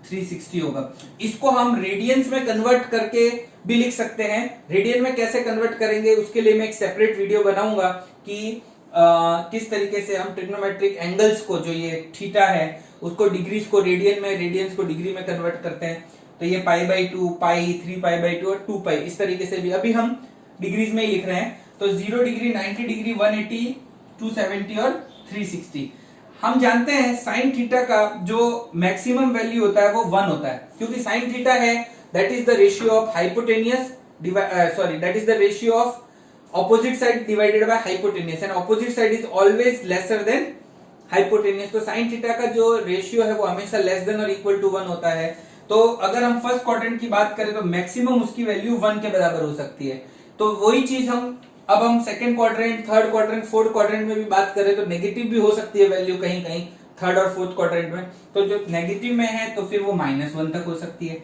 A: 360 होगा। इसको हम रेडियंस में कन्वर्ट करके भी लिख सकते हैं। रेडियन में कैसे कन्वर्ट करेंगे उसके लिए मैं एक सेपरेट वीडियो बनाऊंगा कि किस तरीके से हम ट्रिग्नोमेट्रिक एंगल्स को, जो ये थीटा है उसको डिग्रीज को रेडियन में, रेडियंस को डिग्री में कन्वर्ट करते हैं। तो ये π/2, पाई, 3π/2 और 2π, इस तरीके से भी अभी हम डिग्रीज में ही लिख रहे हैं। तो 0 डिग्री, 90 डिग्री, 180, 270 और 360। हम जानते हैं साइन थीटा का जो मैक्सिमम वैल्यू होता है वो 1 होता है, क्योंकि साइन थीटा है that is the ratio of hypotenuse that is the ratio of opposite side divided by hypotenuse, and opposite side is always lesser than hypotenuse. तो साइन थीटा का जो रेशियो है वो हमेशा लेस देन और इक्वल टू 1 होता है। तो अगर हम फर्स्ट क्वाड्रेंट की बात करें तो मैक्सिमम उसकी वैल्यू 1 के बराबर हो सकती है। तो वही चीज हम second quadrant, third quadrant, fourth quadrant में भी बात करें तो नेगेटिव भी हो सकती है वैल्यू कहीं कहीं थर्ड और फोर्थ क्वाड्रेंट में। तो जो नेगेटिव में है तो फिर वो -1 तक हो सकती है।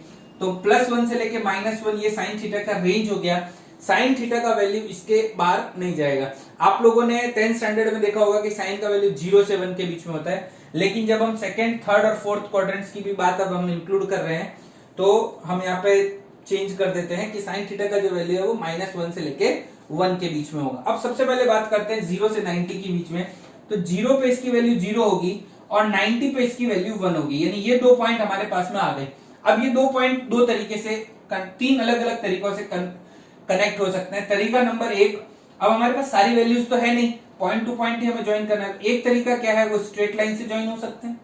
A: तो +1 से लेके -1 ये साइन थीटा का रेंज हो गया। साइन थीटा का वैल्यू इसके बाहर नहीं जाएगा। आप लोगों ने 10th स्टैंडर्ड में देखा होगा कि साइन का वैल्यू 0 से 1 के बीच में होता है, लेकिन जब हम सेकंड, थर्ड और फोर्थ क्वाड्रेंट्स की भी बात अब हम इंक्लूड कर रहे हैं तो हम यहाँ पे चेंज कर देते हैं कि साइन थीटा का जो वैल्यू है वो -1 से लेके 1 के बीच में होगा। अब सबसे पहले बात करते हैं 0 से 90 के बीच में। तो 0 पे इसकी वैल्यू 0 होगी और 90 पे इसकी वैल्यू 1 होगी, यानी ये 2 पॉइंट हमारे पास में आ गए। अब ये 2 पॉइंट 2 तरीके से, 3 अलग अलग तरीकों से कनेक्ट हो सकते हैं। तरीका नंबर 1, अब हमारे पास सारी वैल्यूज तो है नहीं, पॉइंट टू पॉइंट ही हमें ज्वाइन करना है। एक तरीका क्या है, वो स्ट्रेट लाइन से ज्वाइन हो सकते हैं।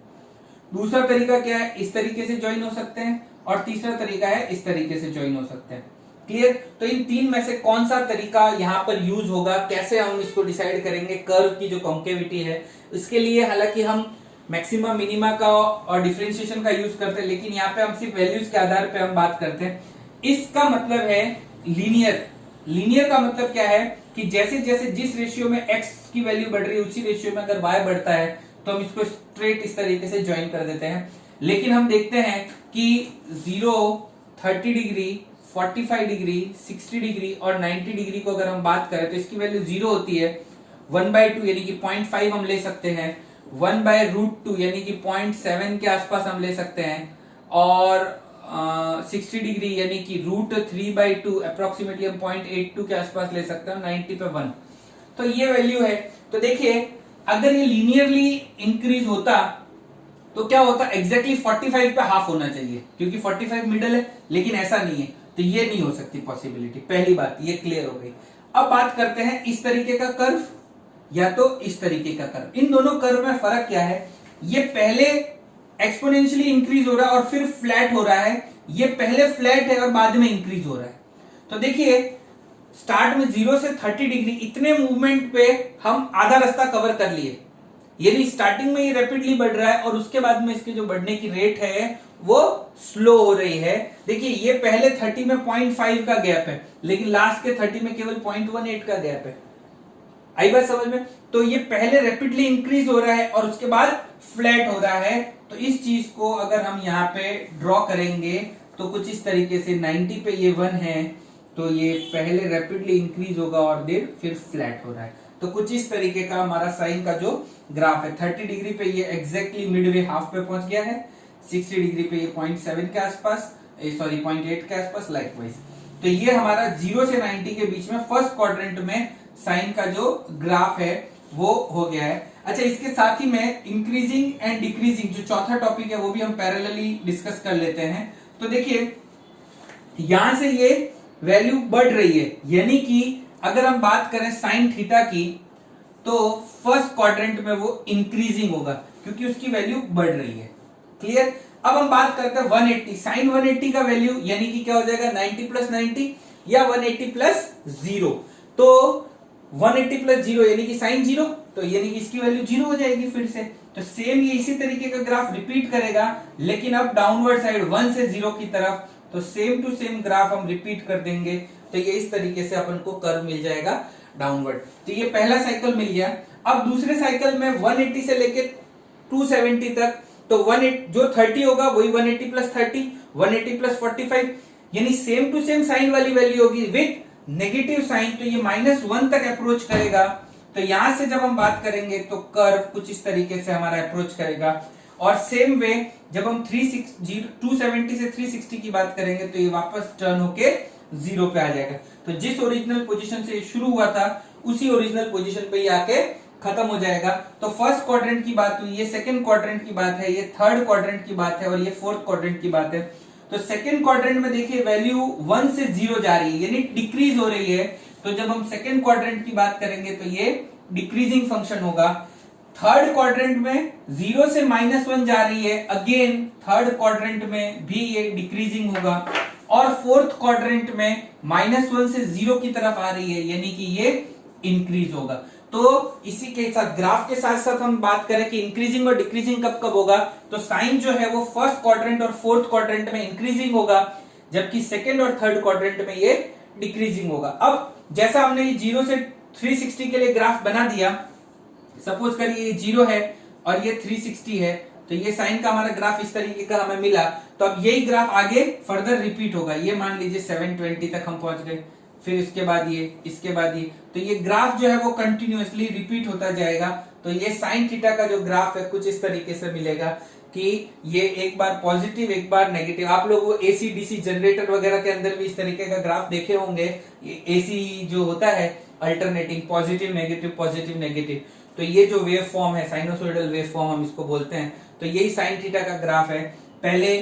A: दूसरा तरीका क्या है, इस तरीके से ज्वाइन हो सकते हैं। और तीसरा तरीका है इस तरीके से ज्वाइन हो सकते हैं। क्लियर? तो इन 3 में से कौन सा तरीका यहाँ पर यूज होगा, कैसे हम इसको डिसाइड करेंगे? कर्व की जो कॉन्केविटी है इसके लिए हालांकि हम मैक्सिमा, मिनिमा का और डिफरेंशिएशन का यूज करते हैं, लेकिन यहाँ पे हम सिर्फ वैल्यूज के आधार पे हम बात करते हैं। इसका मतलब है लीनियर। लीनियर का मतलब क्या है कि जैसे जैसे जिस रेशियो में x की वैल्यू बढ़ रही है उसी रेशियो में अगर y बढ़ता है तो हम इसको स्ट्रेट इस तरीके से ज्वाइन कर देते हैं। लेकिन हम देखते हैं कि 0, 30 डिग्री, 45 डिग्री, 60 डिग्री और 90 डिग्री को अगर हम बात करें तो इसकी वैल्यू 0 होती है। 1/2 यानी कि 0.5 हम ले सकते हैं, 1/√2 यानी कि 0.7 के आसपास हम ले सकते हैं, और 60 डिग्री यानी कि √3/2 अप्रोक्सीमेटली हम 0.82 के आसपास ले सकते हैं, 90 पे 1। तो ये वैल्यू है। तो देखिए अगर ये लीनियरली इंक्रीज होता तो क्या होता, एग्जैक्टली 45 पे हाफ होना चाहिए, क्योंकि 45 मिडल है, लेकिन ऐसा नहीं है। तो ये नहीं हो सकती पॉसिबिलिटी। पहली बात ये क्लियर हो गई। अब बात करते हैं इस तरीके का कर्व या तो इस तरीके का कर्व। इन दोनों कर्व में फर्क क्या है, ये पहले एक्सपोनेंशियली इंक्रीज हो रहा है और फिर फ्लैट हो रहा है, ये पहले फ्लैट है और बाद में इंक्रीज हो रहा है। तो देखिए स्टार्ट में 0 से 30 डिग्री इतने मूवमेंट पे हम आधा रास्ता कवर कर लिए, यानी स्टार्टिंग में ये रैपिडली बढ़ रहा है और उसके बाद में इसके जो बढ़ने की रेट है वो स्लो हो रही है। देखिए ये पहले 30 में 0.5 का गैप है, लेकिन लास्ट के 30 में केवल 0.18 का गैप है। आई बात समझ में? तो ये पहले रैपिडली इंक्रीज हो रहा है और उसके बाद फ्लैट हो रहा है। तो इस चीज को अगर हम यहाँ पे ड्रॉ करेंगे तो कुछ इस तरीके से 90 पे ये 1 है, तो ये पहले रैपिडली इंक्रीज होगा और फिर फ्लैट हो रहा है। तो कुछ इस तरीके का हमारा साइन का जो ग्राफ है, 30 डिग्री पे ये एग्जैक्टली मिडवे हाफ पे पहुंच गया है, 60 डिग्री पे ये 0.7 के आसपास, 0.8 के आसपास लाइकवाइज। तो ये हमारा 0 से 90 के बीच में फर्स्ट क्वाड्रेंट में साइन का जो ग्राफ है वो हो गया है। अच्छा, इसके साथ ही में इंक्रीजिंग एंड डिक्रीजिंग जो चौथा टॉपिक है वो भी हम पैरेलली डिस्कस कर लेते हैं। तो देखिए यहां से ये वैल्यू बढ़ रही है, यानी कि अगर हम बात करें साइन थीटा की तो फर्स्ट क्वाड्रेंट में वो इंक्रीजिंग होगा क्योंकि उसकी वैल्यू बढ़ रही है। क्लियर? अब हम बात करते हैं 180, साइन 180 का वैल्यू यानी कि क्या हो जाएगा 90 + 90, या 180 प्लस 0। तो 180 प्लस 0 यानी कि साइन 0, तो यानी कि इसकी वैल्यू 0 हो जाएगी फिर से। तो सेम ये इसी तरीके का ग्राफ रिपीट करेगा, लेकिन अब डाउनवर्ड साइड 1 से 0 की तरफ। तो सेम टू सेम ग्राफ हम रिपीट कर देंगे, तो ये इस तरीके से अपन को कर्व मिल जाएगा डाउनवर्ड। तो ये पहला साइकिल मिल गया। अब दूसरे साइकिल में 180 से लेके 270 तक, तो 180 जो 30 होगा वही 180 प्लस 30, 180 प्लस 45, यानी सेम टू सेम साइन वाली वैल्यू होगी विथ नेगेटिव साइन। तो ये -1 तक अप्रोच करेगा। तो यहां से जब हम बात करेंगे तो कर्व कुछ इस तरीके से हमारा अप्रोच करेगा। और सेम वे जब हम 270 से 360 की बात करेंगे तो ये वापस टर्न होके 0 पे आ जाएगा। तो जिस ओरिजिनल पोजीशन से शुरू हुआ था उसी ओरिजिनल पोजीशन पे ये आके खत्म हो जाएगा। तो फर्स्ट क्वाड्रेंट की बात हुई, ये सेकंड क्वाड्रेंट की बात है, ये थर्ड क्वाड्रेंट की बात है और ये फोर्थ क्वाड्रेंट की बात है। तो सेकंड क्वाड्रेंट में देखिए वैल्यू 1 से 0 जा रही है, यानी डिक्रीज हो रही है। तो जब हम सेकंड क्वाड्रेंट की बात करेंगे तो ये डिक्रीजिंग फंक्शन होगा। थर्ड क्वाड्रेंट में 0 से -1 जा रही है, अगेन थर्ड क्वाड्रेंट में भी ये डिक्रीजिंग होगा। और फोर्थ क्वाड्रेंट में -1 से 0 की तरफ आ रही है, यानी कि ये इंक्रीज होगा। तो इसी के साथ ग्राफ के साथ साथ हम बात करें कि इंक्रीजिंग और डिक्रीजिंग कब कब होगा, तो साइन जो है वो फर्स्ट क्वाड्रेंट और फोर्थ क्वाड्रेंट में इंक्रीजिंग होगा, जबकि सेकंड और थर्ड क्वाड्रेंट में ये डिक्रीजिंग होगा। अब जैसा हमने ये 0 से 360 के लिए ग्राफ बना दिया, सपोज करिए ये 0 है और ये 360 है, तो ये साइन का हमारा ग्राफ इस तरीके का हमें मिला। तो अब यही ग्राफ आगे फर्दर रिपीट होगा। ये मान लीजिए 720 तक हम पहुंच गए, फिर इसके बाद ये, इसके बाद ये, तो ये ग्राफ जो है वो कंटिन्यूअसली रिपीट होता जाएगा। तो ये साइन थीटा का जो ग्राफ है कुछ इस तरीके से मिलेगा कि ये एक बार पॉजिटिव एक बार नेगेटिव। आप लोग एसी डीसी जनरेटर वगैरह के अंदर भी इस तरीके का ग्राफ देखे होंगे। एसी जो होता है अल्टरनेटिंग पॉजिटिव नेगेटिव, तो ये जो वेव फॉर्म है साइनोसॉइडल वेव फॉर्म हम इसको बोलते हैं। तो यही साइन थीटा का ग्राफ है, पहले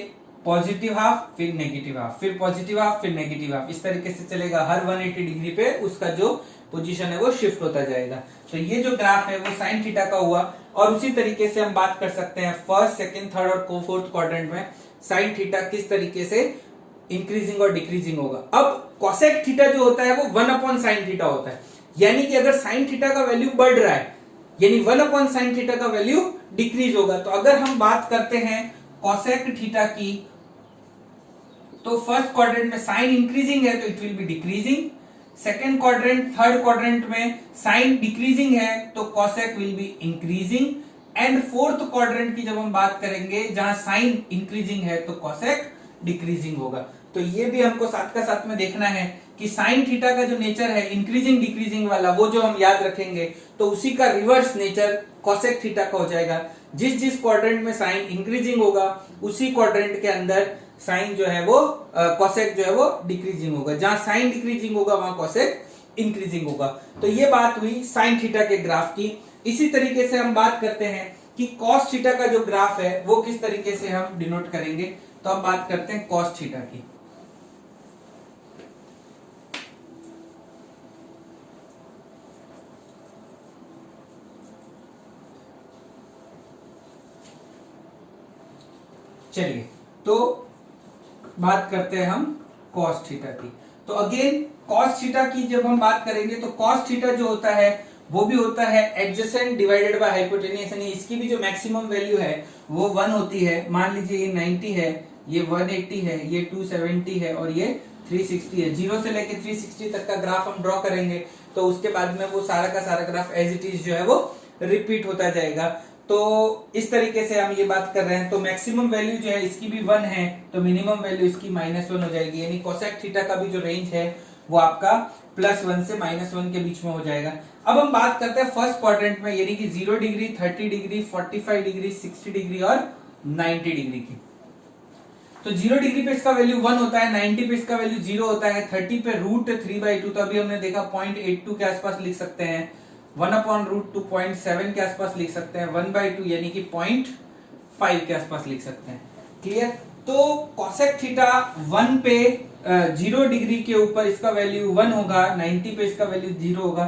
A: पॉजिटिव हाफ फिर नेगेटिव हाफ, फिर पॉजिटिव हाफ फिर नेगेटिव हाफ, इस तरीके से चलेगा। हर 180 डिग्री पे उसका जो पोजीशन है वो शिफ्ट होता जाएगा। तो ये जो ग्राफ है वो साइन थीटा का हुआ। और उसी तरीके से हम बात कर सकते हैं फर्स्ट सेकंड थर्ड और फोर्थ क्वाड्रेंट में साइन थीटा किस तरीके से इंक्रीजिंग और डिक्रीजिंग होगा। अब कोसेक थीटा जो होता है वो 1/sin थीटा होता है, यानी कि अगर साइन थीटा का वैल्यू बढ़ रहा है यानी 1/sin थीटा का वैल्यू डिक्रीज होगा। तो अगर हम बात करते हैं कोसेक थीटा की, तो फर्स्ट क्वाड्रेंट में साइन इंक्रीजिंग है तो it will be decreasing, second quadrant third quadrant में साइन डिक्रीजिंग है तो cosec will be increasing, and fourth quadrant की जब हम बात करेंगे जहां साइन इंक्रीजिंग है तो कोसेक डिक्रीजिंग होगा। तो ये भी हमको साथ का साथ में देखना है कि साइन थीटा का जो नेचर है इंक्रीजिंग डिक्रीजिंग वाला, वो जो हम याद रखेंगे तो उसी का रिवर्स नेचर कोसेक थीटा का हो जाएगा। जिस जिस क्वाड्रेंट में साइन इंक्रीजिंग होगा उसी क्वाड्रेंट के अंदर साइन जो है वो कोसेक जो है वो डिक्रीजिंग होगा। जहां साइन डिक्रीजिंग होगा वहां कोसेक इंक्रीजिंग होगा। तो ये बात हुई साइन थीटा के ग्राफ की। इसी तरीके से हम बात करते हैं कि कॉस थीटा का जो ग्राफ है वो किस तरीके से हम डिनोट करेंगे। तो अब बात करते हैं कॉस थीटा की। चलिए तो बात करते हैं हम कॉस थीटा की। तो अगेन कॉस थीटा की जब हम बात करेंगे तो कॉस थीटा जो होता है वो भी होता है एडजेसेंट डिवाइडेड बाय हाइपोटेन्यूस, यानी इसकी भी जो मैक्सिमम वैल्यू है वो 1 होती है। मान लीजिए ये 90 है, ये 180 है, ये 270 है और ये 360 है। 0 से लेके 360 तक का ग्राफ हम ड्रॉ करेंगे तो उसके बाद में वो सारा का सारा ग्राफ एज इट इज जो है वो रिपीट होता जाएगा। तो इस तरीके से हम ये बात कर रहे हैं। तो मैक्सिमम वैल्यू जो है इसकी भी 1 है तो मिनिमम वैल्यू इसकी -1 हो जाएगी, यानी कोसेक थीटा का भी जो रेंज है वो आपका +1 से -1 के बीच में हो जाएगा। अब हम बात करते हैं फर्स्ट क्वाड्रेंट में, यानी कि 0 डिग्री, 30 डिग्री, 45 डिग्री, 60 डिग्री और 90 डिग्री की। तो 0 डिग्री पे इसका वैल्यू 1 होता है, 90 पे इसका वैल्यू 0 होता है, 30 पे √3/2, तो अभी हमने देखा 0.82 के आसपास लिख सकते हैं, 1/√2 0.7 के आसपास लिख सकते हैं, 1/2 यानी कि 0.5 के आसपास लिख सकते हैं। क्लियर। तो कोसेक थीटा 1 पे 0 डिग्री के ऊपर इसका वैल्यू 1 होगा, 90 पे इसका वैल्यू 0 होगा।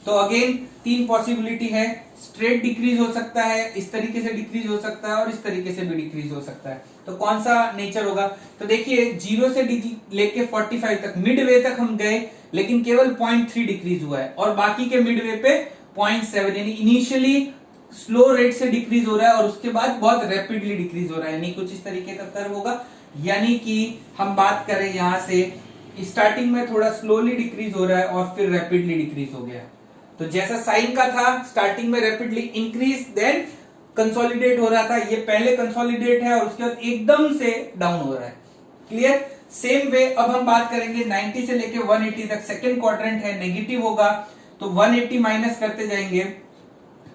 A: तो अगेन तीन पॉसिबिलिटी है, स्ट्रेट डिक्रीज हो सकता है, इस तरीके से डिक्रीज हो सकता है और इस तरीके से भी डिक्रीज हो सकता है। तो कौन सा नेचर होगा? तो देखिए 0 से लेके 45 तक मिड वे तक हम गए, लेकिन केवल 0.3 डिक्रीज हुआ है और बाकी के मिड वे पे 0.7, यानी इनिशियली स्लो रेट से डिक्रीज हो रहा है और उसके बाद बहुत रैपिडली डिक्रीज हो रहा है, यानी कुछ इस तरीके का कर्व होगा। यानी कि हम बात करें यहां से स्टार्टिंग में थोड़ा स्लोली डिक्रीज हो रहा है और फिर रैपिडली डिक्रीज हो गया। तो जैसा साइन का था, स्टार्टिंग में रैपिडली इंक्रीज देन कंसोलिडेट हो रहा था, ये पहले कंसोलिडेट है और उसके बाद एकदम से डाउन हो रहा है। क्लियर? सेम वे अब हम बात करेंगे 90 से लेके 180 तक, सेकेंड क्वाड्रेंट है, नेगेटिव होगा तो 180 माइनस करते जाएंगे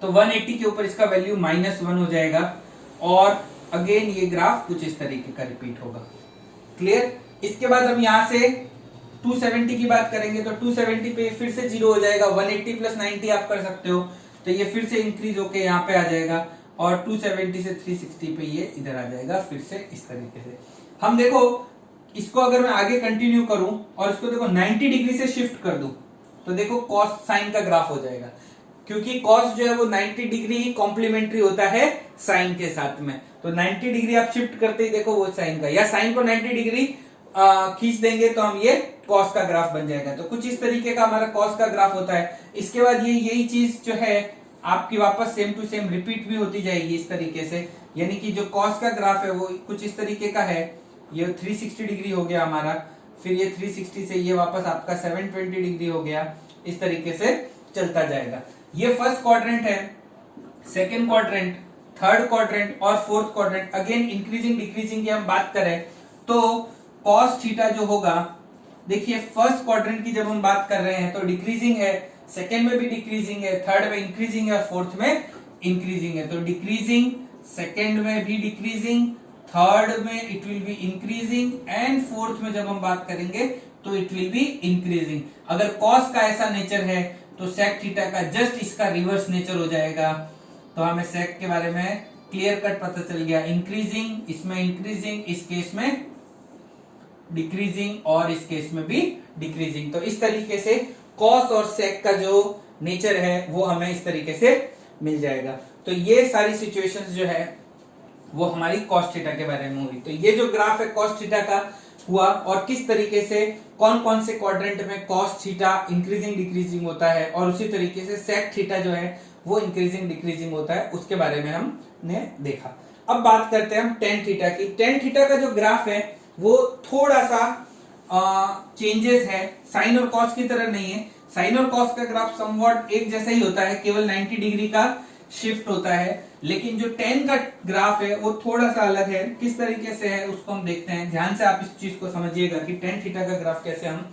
A: तो 180 के ऊपर इसका वैल्यू -1 हो जाएगा और अगेन ये ग्राफ कुछ इस तरीके का रिपीट होगा। क्लियर? इसके बाद हम यहां से 270 की बात करेंगे तो 270 पे फिर से 0 हो जाएगा, 180 + 90 आप कर सकते हो, तो ये फिर से इंक्रीज होके यहाँ पे आ जाएगा और 270 से 360 पे ये इधर आ जाएगा फिर से इस तरीके से। हम देखो इसको अगर मैं आगे कंटिन्यू करूं और इसको देखो 90 डिग्री से शिफ्ट कर दूं तो देखो कॉस साइन का ग्राफ हो जाएगा, क्योंकि कॉस जो है वो 90 डिग्री ही कॉम्प्लीमेंट्री होता है साइन के साथ में। तो 90 डिग्री आप शिफ्ट करते ही देखो वो साइन का, या साइन को 90 डिग्री खींच देंगे तो हम ये कॉस का ग्राफ बन जाएगा। तो कुछ इस तरीके का हमारा कॉस का ग्राफ होता है। इसके बाद ये यही चीज जो है आपकी वापस सेम टू सेम रिपीट भी होती जाएगी इस तरीके से, यानी कि जो कॉस का ग्राफ है वो कुछ इस तरीके का है। ये 360 डिग्री हो गया हमारा, फिर ये 360 से ये वापस आपका 720 डिग्री हो गया, इस तरीके से चलता जाएगा। ये फर्स्ट क्वाड्रेंट है, सेकेंड क्वाड्रेंट, थर्ड क्वाड्रेंट और fourth quadrant. Again increasing decreasing की हम बात करें तो कॉस थीटा जो होगा, देखिए फर्स्ट क्वाड्रेंट की जब हम बात कर रहे हैं तो डिक्रीजिंग है, सेकेंड में भी डिक्रीजिंग है, थर्ड में इंक्रीजिंग है और फोर्थ में इंक्रीजिंग है। तो डिक्रीजिंग, सेकेंड में भी डिक्रीजिंग, थर्ड में it will be increasing and fourth में जब हम बात करेंगे तो इट विल बी इंक्रीजिंग। अगर कॉस का ऐसा नेचर है तो सेक थीटा का जस्ट इसका रिवर्स नेचर हो जाएगा। तो हमें सेक के बारे में क्लियर कट पता चल गया, इंक्रीजिंग, इसमें इंक्रीजिंग, इस केस में डिक्रीजिंग और इस केस में भी डिक्रीजिंग। तो इस तरीके से कॉस और सेक का जो नेचर है वो हमें इस तरीके से मिल जाएगा। तो ये सारी सिचुएशंस जो है वो हमारी कॉस थीटा के बारे में हुई। तो ये जो ग्राफ है कॉस थीटा का हुआ और किस तरीके से कौन कौन से क्वाड्रेंट में कॉस थीटा इंक्रीजिंग डिक्रीजिंग होता है और उसी तरीके से सेक थीटा जो है वो इंक्रीजिंग डिक्रीजिंग होता है, उसके बारे में हमने देखा। अब बात करते हैं हम टेन थीटा की। टेन थीटा का जो ग्राफ है वो थोड़ा सा चेंजेस है, साइन और कॉस की तरह नहीं है। साइन और कॉस का ग्राफ समवॉट एक जैसा ही होता है, केवल 90 डिग्री का शिफ्ट होता है, लेकिन जो टेन का ग्राफ है वो थोड़ा सा अलग है। किस तरीके से है उसको हम देखते हैं, ध्यान से आप इस चीज को समझिएगा कि टेन थीटा का ग्राफ कैसे हम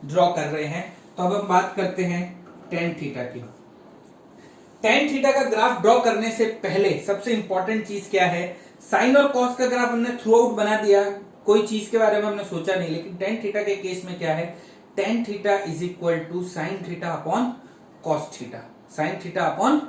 A: ड्रॉ कर रहे हैं। तो अब हम बात करते हैं टेन थीटा की। टेन थीटा का ग्राफ ड्रॉ करने से पहले सबसे इंपॉर्टेंट चीज क्या है, साइन और कॉस का ग्राफ हमने थ्रू आउट बना दिया, कोई चीज के बारे में हमने सोचा नहीं। लेकिन टेन थीटा के केस में क्या है, tan theta is equal to sine theta upon cos theta, sine theta upon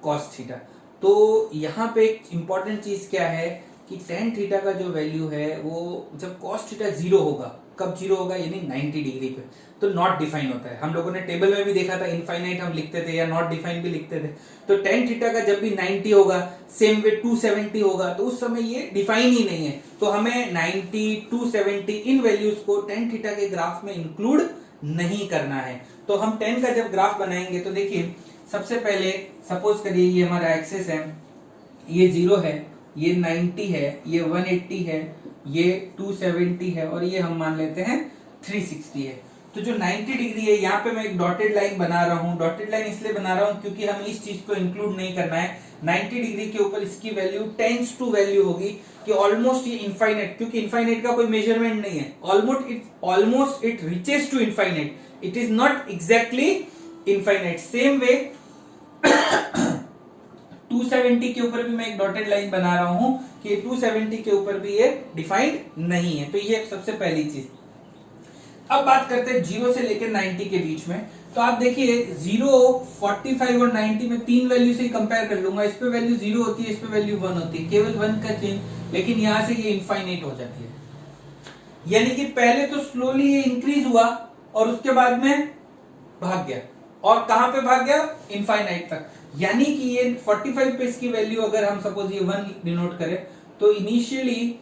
A: cos theta. तो यहाँ पे एक इंपॉर्टेंट चीज क्या है कि टेन थीटा का जो वैल्यू है वो जब कॉस थीटा 0 होगा, कब 0 होगा, यानी 90 डिग्री पे, तो नॉट डिफाइन होता है। हम लोगों ने टेबल में भी देखा था, इनफाइनाइट हम लिखते थे या नॉट डिफाइन भी लिखते थे। तो टेन थीटा का जब भी 90 होगा, सेम वे 270 होगा, तो उस समय ये डिफाइन ही नहीं है। तो हमें 90, 270 इन वैल्यूज को टेन थीटा के ग्राफ में इंक्लूड नहीं करना है। तो हम टेन का जब ग्राफ बनाएंगे तो देखिए सबसे पहले सपोज करिए ये हमारा एक्सेस है, ये 0 है, ये 90 है, ये 180 है, ये 270 है और ये हम मान लेते हैं 360 है। तो जो 90 डिग्री है यहाँ पे मैं एक डॉटेड लाइन बना रहा हूँ। डॉटेड लाइन इसलिए बना रहा हूँ क्योंकि हमें इस चीज को इंक्लूड नहीं करना है। 90 डिग्री के ऊपर इसकी वैल्यू टेंड्स टू वैल्यू होगी कि ऑलमोस्ट ये इनफाइनाइट, क्योंकि इनफाइनाइट का कोई मेजरमेंट नहीं है, almost it reaches to infinite, it is not exactly infinite. Same way 270 के ऊपर भी मैं एक डॉटेड लाइन बना रहा हूं कि 270 के ऊपर भी ये डिफाइंड नहीं है। तो ये सबसे पहली चीज। अब बात करते हैं 0 से लेकर 90 के बीच में। तो आप देखिए 0, 45 और 90 में तीन वैल्यू से ही कंपेयर कर लूंगा। इस पे वैल्यू 0 होती है, इस पे वैल्यू 1 होती है, केवल 1 का चेंज, लेकिन यहां से ये इनफाइनाइट हो जाती है। यानी कि पहले तो स्लोली ये इंक्रीज हुआ और उसके बाद में भाग गया, और कहां पे भाग गया, इनफाइनाइट तक। यानी कि ये 45 पे इसकी वैल्यू अगर हम सपोज ये 1 डिनोट करें तो इनिशियली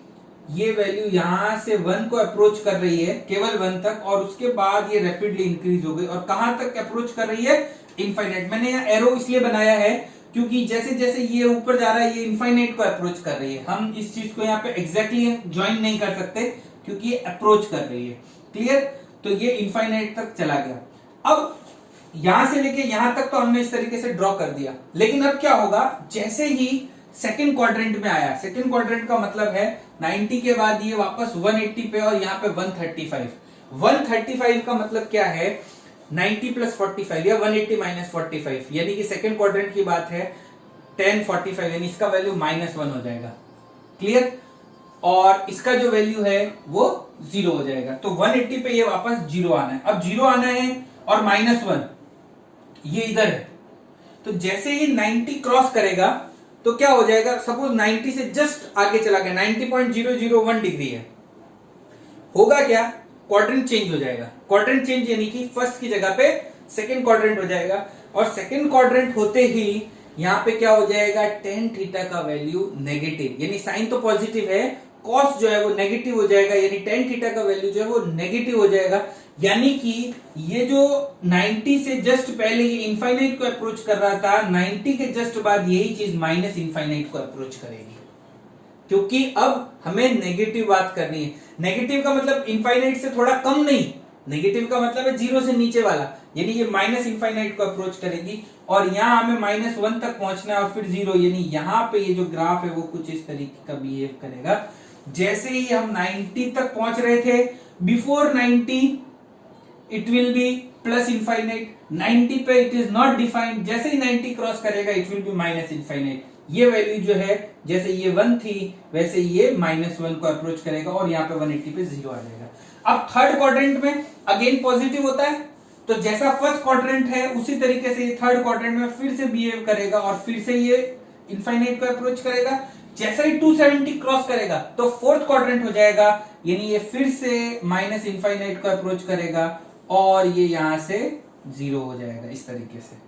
A: ये वैल्यू यहां से 1 को अप्रोच कर रही है केवल 1 तक, और उसके बाद ये रैपिडली इंक्रीज हो गई और कहां तक अप्रोच कर रही है, इनफाइनाइट। मैंने यहाँ एरो इसलिए बनाया है क्योंकि जैसे जैसे ये ऊपर जा रहा है ये इनफाइनाइट को अप्रोच कर रही है। हम इस चीज को यहाँ पे एग्जैक्टली ज्वाइन नहीं कर सकते क्योंकि ये अप्रोच कर रही है। क्लियर, तो ये इनफाइनाइट तक चला गया। अब यहां से लेके यहां तक तो हमने इस तरीके से ड्रॉ कर दिया, लेकिन अब क्या होगा, जैसे ही सेकंड क्वाड्रेंट में आया, सेकंड क्वाड्रेंट का मतलब है 90 के बाद ये वापस 180 पे और यहाँ पे 135। 135 का मतलब क्या है, 90 प्लस 45 या 180 माइनस 45, यानी कि सेकंड क्वाड्रेंट की बात है 1045, यानी इसका वैल्यू -1 हो जाएगा। क्लियर, और इसका जो वैल्यू है वो 0 हो जाएगा। तो 180 पे ये वापस 0 आना है। अब 0 आना है और -1 ये इधर है, तो जैसे ही 90 क्रॉस करेगा तो क्या हो जाएगा, सपोज 90 से जस्ट आगे चला गया, 90.001 डिग्री है, होगा क्या, क्वाड्रेंट चेंज हो जाएगा। क्वाड्रेंट चेंज यानी कि फर्स्ट की जगह पे सेकंड क्वाड्रेंट हो जाएगा, और सेकंड क्वाड्रेंट होते ही यहां पे क्या हो जाएगा, tan थीटा का वैल्यू नेगेटिव, यानी साइन तो पॉजिटिव है, कॉस जो है वो नेगेटिव हो जाएगा, यानी tan थीटा का वैल्यू जो है वो नेगेटिव हो जाएगा। यानी कि ये जो 90 से जस्ट पहले ये इनफाइनाइट को अप्रोच कर रहा था, 90 के जस्ट बाद यही चीज माइनस इनफाइनाइट को अप्रोच करेगी, क्योंकि अब हमें नेगेटिव बात करनी है। नेगेटिव का मतलब इनफाइनाइट से थोड़ा कम नहीं, नेगेटिव का मतलब है 0 से नीचे वाला, यानी ये माइनस इनफाइनाइट को अप्रोच करेगी, और यहां हमें -1 तक पहुंचना है और फिर 0, यानी यहां पे ये जो ग्राफ है वो कुछ इस तरीके का बिहेव करेगा। जैसे ही हम 90 तक पहुंच रहे थे, before 90 it will be plus infinite, 90 पे इट इज नॉट डिफाइंड, जैसे ही 90 क्रॉस करेगा it will be minus infinite. ये वैल्यू जो है जैसे ये 1 थी वैसे ये -1 को अप्रोच करेगा और यहाँ पे 180 पे 0 आ जाएगा। अब थर्ड क्वाड्रेंट में अगेन पॉजिटिव होता है, तो जैसा फर्स्ट क्वाड्रेंट है उसी तरीके से ये थर्ड क्वाड्रेंट में फिर से बिहेव करेगा और फिर से ये इनफाइनाइट को अप्रोच करेगा। जैसा ही 270 क्रॉस करेगा तो फोर्थ क्वाड्रेंट हो जाएगा, यानी ये फिर से माइनस इनफाइनाइट को अप्रोच करेगा और ये यहां से 0 हो जाएगा इस तरीके से।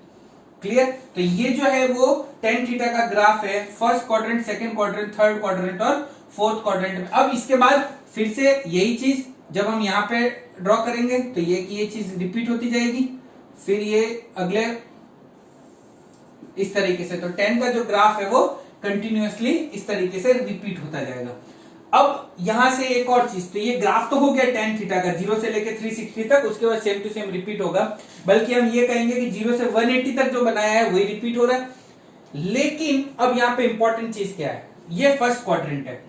A: क्लियर, तो ये जो है वो tan थीटा का ग्राफ है, first quadrant, second quadrant, third quadrant और फोर्थ क्वाड्रेंट में। अब इसके बाद फिर से यही चीज जब हम यहाँ पे ड्रॉ करेंगे तो ये चीज रिपीट होती जाएगी, फिर ये अगले इस तरीके से, तो 10 का जो ग्राफ है वो कंटिन्यूअसली इस तरीके से रिपीट होता जाएगा। अब यहां से एक और चीज, तो ये ग्राफ तो हो गया tan थीटा का 0 से लेके 360 तक, उसके बाद सेम टू सेम रिपीट होगा, बल्कि हम ये कहेंगे कि 0 से 180 तक जो बनाया है वही रिपीट हो रहा है। लेकिन अब यहाँ पे इंपॉर्टेंट चीज क्या है, ये फर्स्ट क्वाड्रेंट है,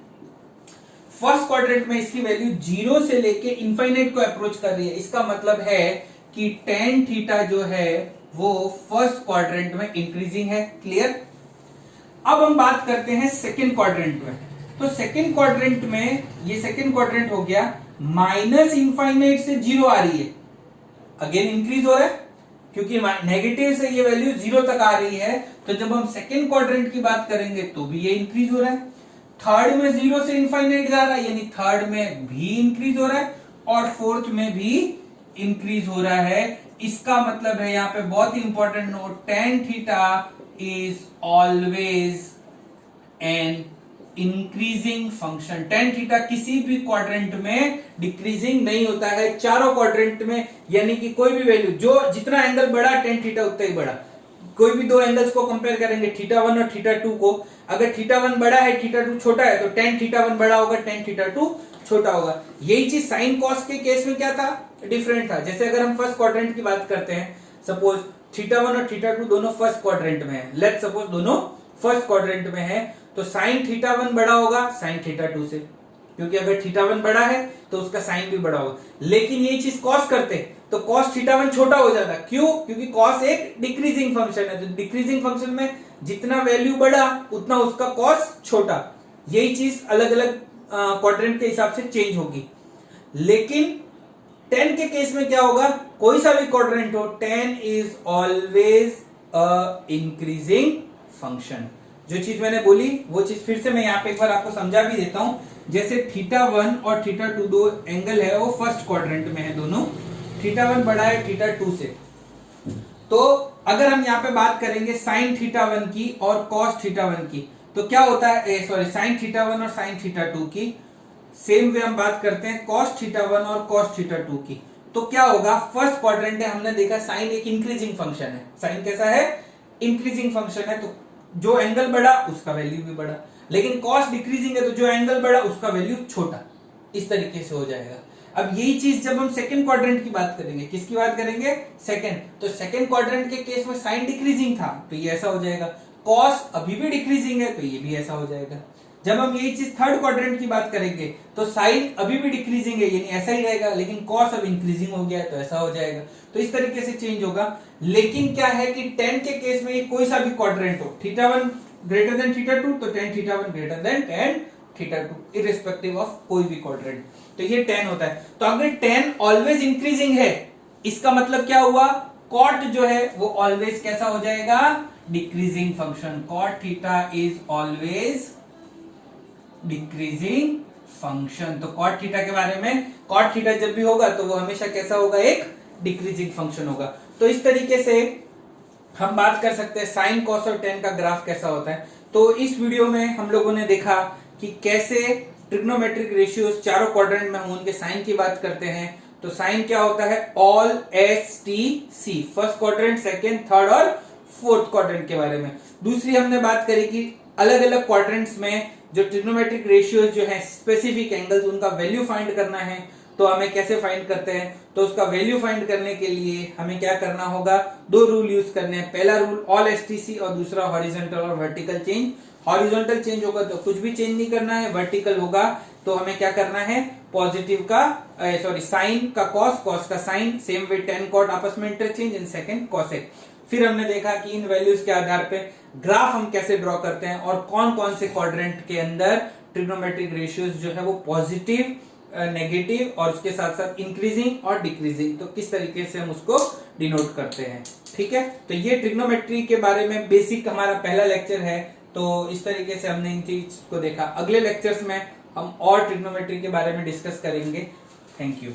A: फर्स्ट क्वाड्रेंट में इसकी वैल्यू 0 से लेके इनफाइनाइट को अप्रोच कर रही है, इसका मतलब है कि tan थीटा जो है वो फर्स्ट क्वाड्रेंट में इंक्रीजिंग है। क्लियर, अब हम बात करते हैं सेकेंड क्वाड्रेंट में। तो सेकेंड क्वाड्रेंट में, ये सेकेंड क्वाड्रेंट हो गया, माइनस इनफाइनाइट से 0 आ रही है, अगेन इंक्रीज हो रहा है क्योंकि नेगेटिव से ये वैल्यू 0 तक आ रही है। तो जब हम सेकेंड क्वाड्रेंट की बात करेंगे तो भी ये इंक्रीज हो रहा है। थर्ड में 0 से इनफाइनाइट जा रहा है, यानी थर्ड में भी इंक्रीज हो रहा है और फोर्थ में भी इंक्रीज हो रहा है। इसका मतलब है यहाँ पे बहुत ही important note, tan theta is always an increasing function. tan theta किसी भी क्वाड्रेंट में डिक्रीजिंग नहीं होता है, चारों क्वाड्रेंट में, यानी कि कोई भी वैल्यू जो जितना एंगल बढ़ा tan थीटा उतना ही बढ़ा। कोई भी दो एंगल्स को कंपेयर करेंगे θ1 और θ2 को, अगर θ1 बड़ा है θ2 छोटा है तो tan θ1 बड़ा होगा, tan θ2 छोटा होगा। यही चीज साइन कॉस के केस में क्या था, डिफरेंट था। जैसे अगर हम फर्स्ट क्वाड्रेंट की बात करते हैं, सपोज θ1 और θ2 दोनों फर्स्ट क्वाड्रेंट में है, लेट्स सपोज दोनों फर्स्ट क्वाड्रेंट में है, तो साइन θ1 बड़ा होगा साइन θ2 से, क्योंकि अगर θ1 बड़ा है तो उसका साइन भी बड़ा होगा। लेकिन ये चीज कॉस करते तो कॉस θ1 छोटा हो जाता, क्यों, क्योंकि कॉस एक डिक्रीजिंग फंक्शन है, तो डिक्रीजिंग फंक्शन में जितना वैल्यू बढ़ा उतना उसका कॉस छोटा। यही चीज अलग अलग क्वाड्रेंट के हिसाब से चेंज होगी। लेकिन tan के केस में क्या होगा, कोई सा भी क्वाड्रेंट हो, tan is always a increasing function. जो चीज मैंने बोली वो चीज फिर से मैं यहाँ पे एक बार आपको समझा भी देता हूं। जैसे θ1 और θ2 दो एंगल है वो फर्स्ट क्वाड्रेंट में है दोनों, θ1 बड़ा है θ2 से, तो अगर हम यहाँ पे बात करेंगे साइन थीटा 1 की और कॉस थीटा 1 की, तो क्या होता है, सॉरी साइन थीटा 1 और साइन थीटा 2 की, सेम वे हम बात करते हैं कॉस थीटा 1 और कॉस थीटा 2 की। तो क्या होगा, फर्स्ट क्वाड्रेंट है, हमने देखा साइन एक इंक्रीजिंग फंक्शन है, साइन कैसा है, इंक्रीजिंग फंक्शन है, तो जो एंगल बढ़ा उसका वैल्यू भी बढ़ा, लेकिन कॉस डिक्रीजिंग है तो जो एंगल बढ़ा उसका वैल्यू छोटा, इस तरीके से हो जाएगा। अब यही चीज जब हम सेकंड क्वाड्रेंट की बात करेंगे, किसकी बात करेंगे, सेकंड, तो सेकंड क्वाड्रेंट के केस में साइन डिक्रीजिंग था तो ये ऐसा हो जाएगा, कॉस अभी भी डिक्रीजिंग है तो ये भी ऐसा हो जाएगा। जब हम यही चीज थर्ड क्वाड्रेंट की बात करेंगे तो साइन अभी भी डिक्रीजिंग है यानी ऐसा ही रहेगा, लेकिन कॉस अब इंक्रीजिंग हो गया है तो ऐसा हो जाएगा। तो इस तरीके से चेंज होगा। लेकिन क्या है कि tan के केस में ये कोई सा भी क्वाड्रेंट हो, थीटा 1 ग्रेटर देन थीटा 2 तो tan theta 1 greater than tan theta 2 irrespective of कोई भी क्वाड्रेंट, तो ये tan होता है। तो अगर tan ऑलवेज इंक्रीजिंग है, इसका मतलब क्या हुआ, कॉट जो है वो ऑलवेज कैसा हो जाएगा, decreasing function, cot theta is always decreasing function. तो कॉट थीटा के बारे में, कॉट थीटा जब भी होगा तो वो हमेशा कैसा होगा, एक डिक्रीजिंग फंक्शन होगा। तो इस तरीके से हम बात कर सकते हैं साइन कॉस और tan का ग्राफ कैसा होता है। तो इस वीडियो में हम लोगों ने देखा कि कैसे ट्रिग्नोमेट्रिक रेशियोज चारों क्वाड्रेंट में हम उनके साइन की बात करते हैं। तो साइन क्या होता है, all S T C, first quadrant, second, third और फोर्थ क्वाड्रेंट के बारे में। दूसरी हमने बात करी कि अलग अलग क्वाड्रेंट्स में जो ट्रिग्नोमेट्रिक रेशियोज जो है, स्पेसिफिक एंगल्स, उनका वैल्यू फाइंड करना है तो हमें कैसे फाइंड करते हैं। तो उसका वैल्यू फाइंड करने के लिए हमें क्या करना होगा, दो रूल यूज करने हैं। पहला रूल ऑल एसटीसी और दूसरा हॉरिजॉन्टल और वर्टिकल चेंज। हॉरिजॉन्टल चेंज होगा तो कुछ भी चेंज नहीं करना है, वर्टिकल होगा तो हमें क्या करना है, पॉजिटिव का सॉरी साइन का कॉस, कॉस का sine, same way tan cot आपस में इंटरचेंज इन सेकंड कोसेक। फिर हमने देखा कि इन वैल्यूज के आधार पे ग्राफ हम कैसे ड्रॉ करते हैं और कौन कौन से क्वाड्रेंट के अंदर ट्रिग्नोमेट्रिक रेशियोज जो है वो पॉजिटिव, नेगेटिव और उसके साथ साथ इंक्रीजिंग और डिक्रीजिंग, तो किस तरीके से हम उसको डिनोट करते हैं। ठीक है, तो ये ट्रिग्नोमेट्री के बारे में बेसिक हमारा पहला लेक्चर है। तो इस तरीके से हमने इन चीज को देखा। अगले लेक्चर्स में हम और ट्रिग्नोमेट्री के बारे में डिस्कस करेंगे। Thank you.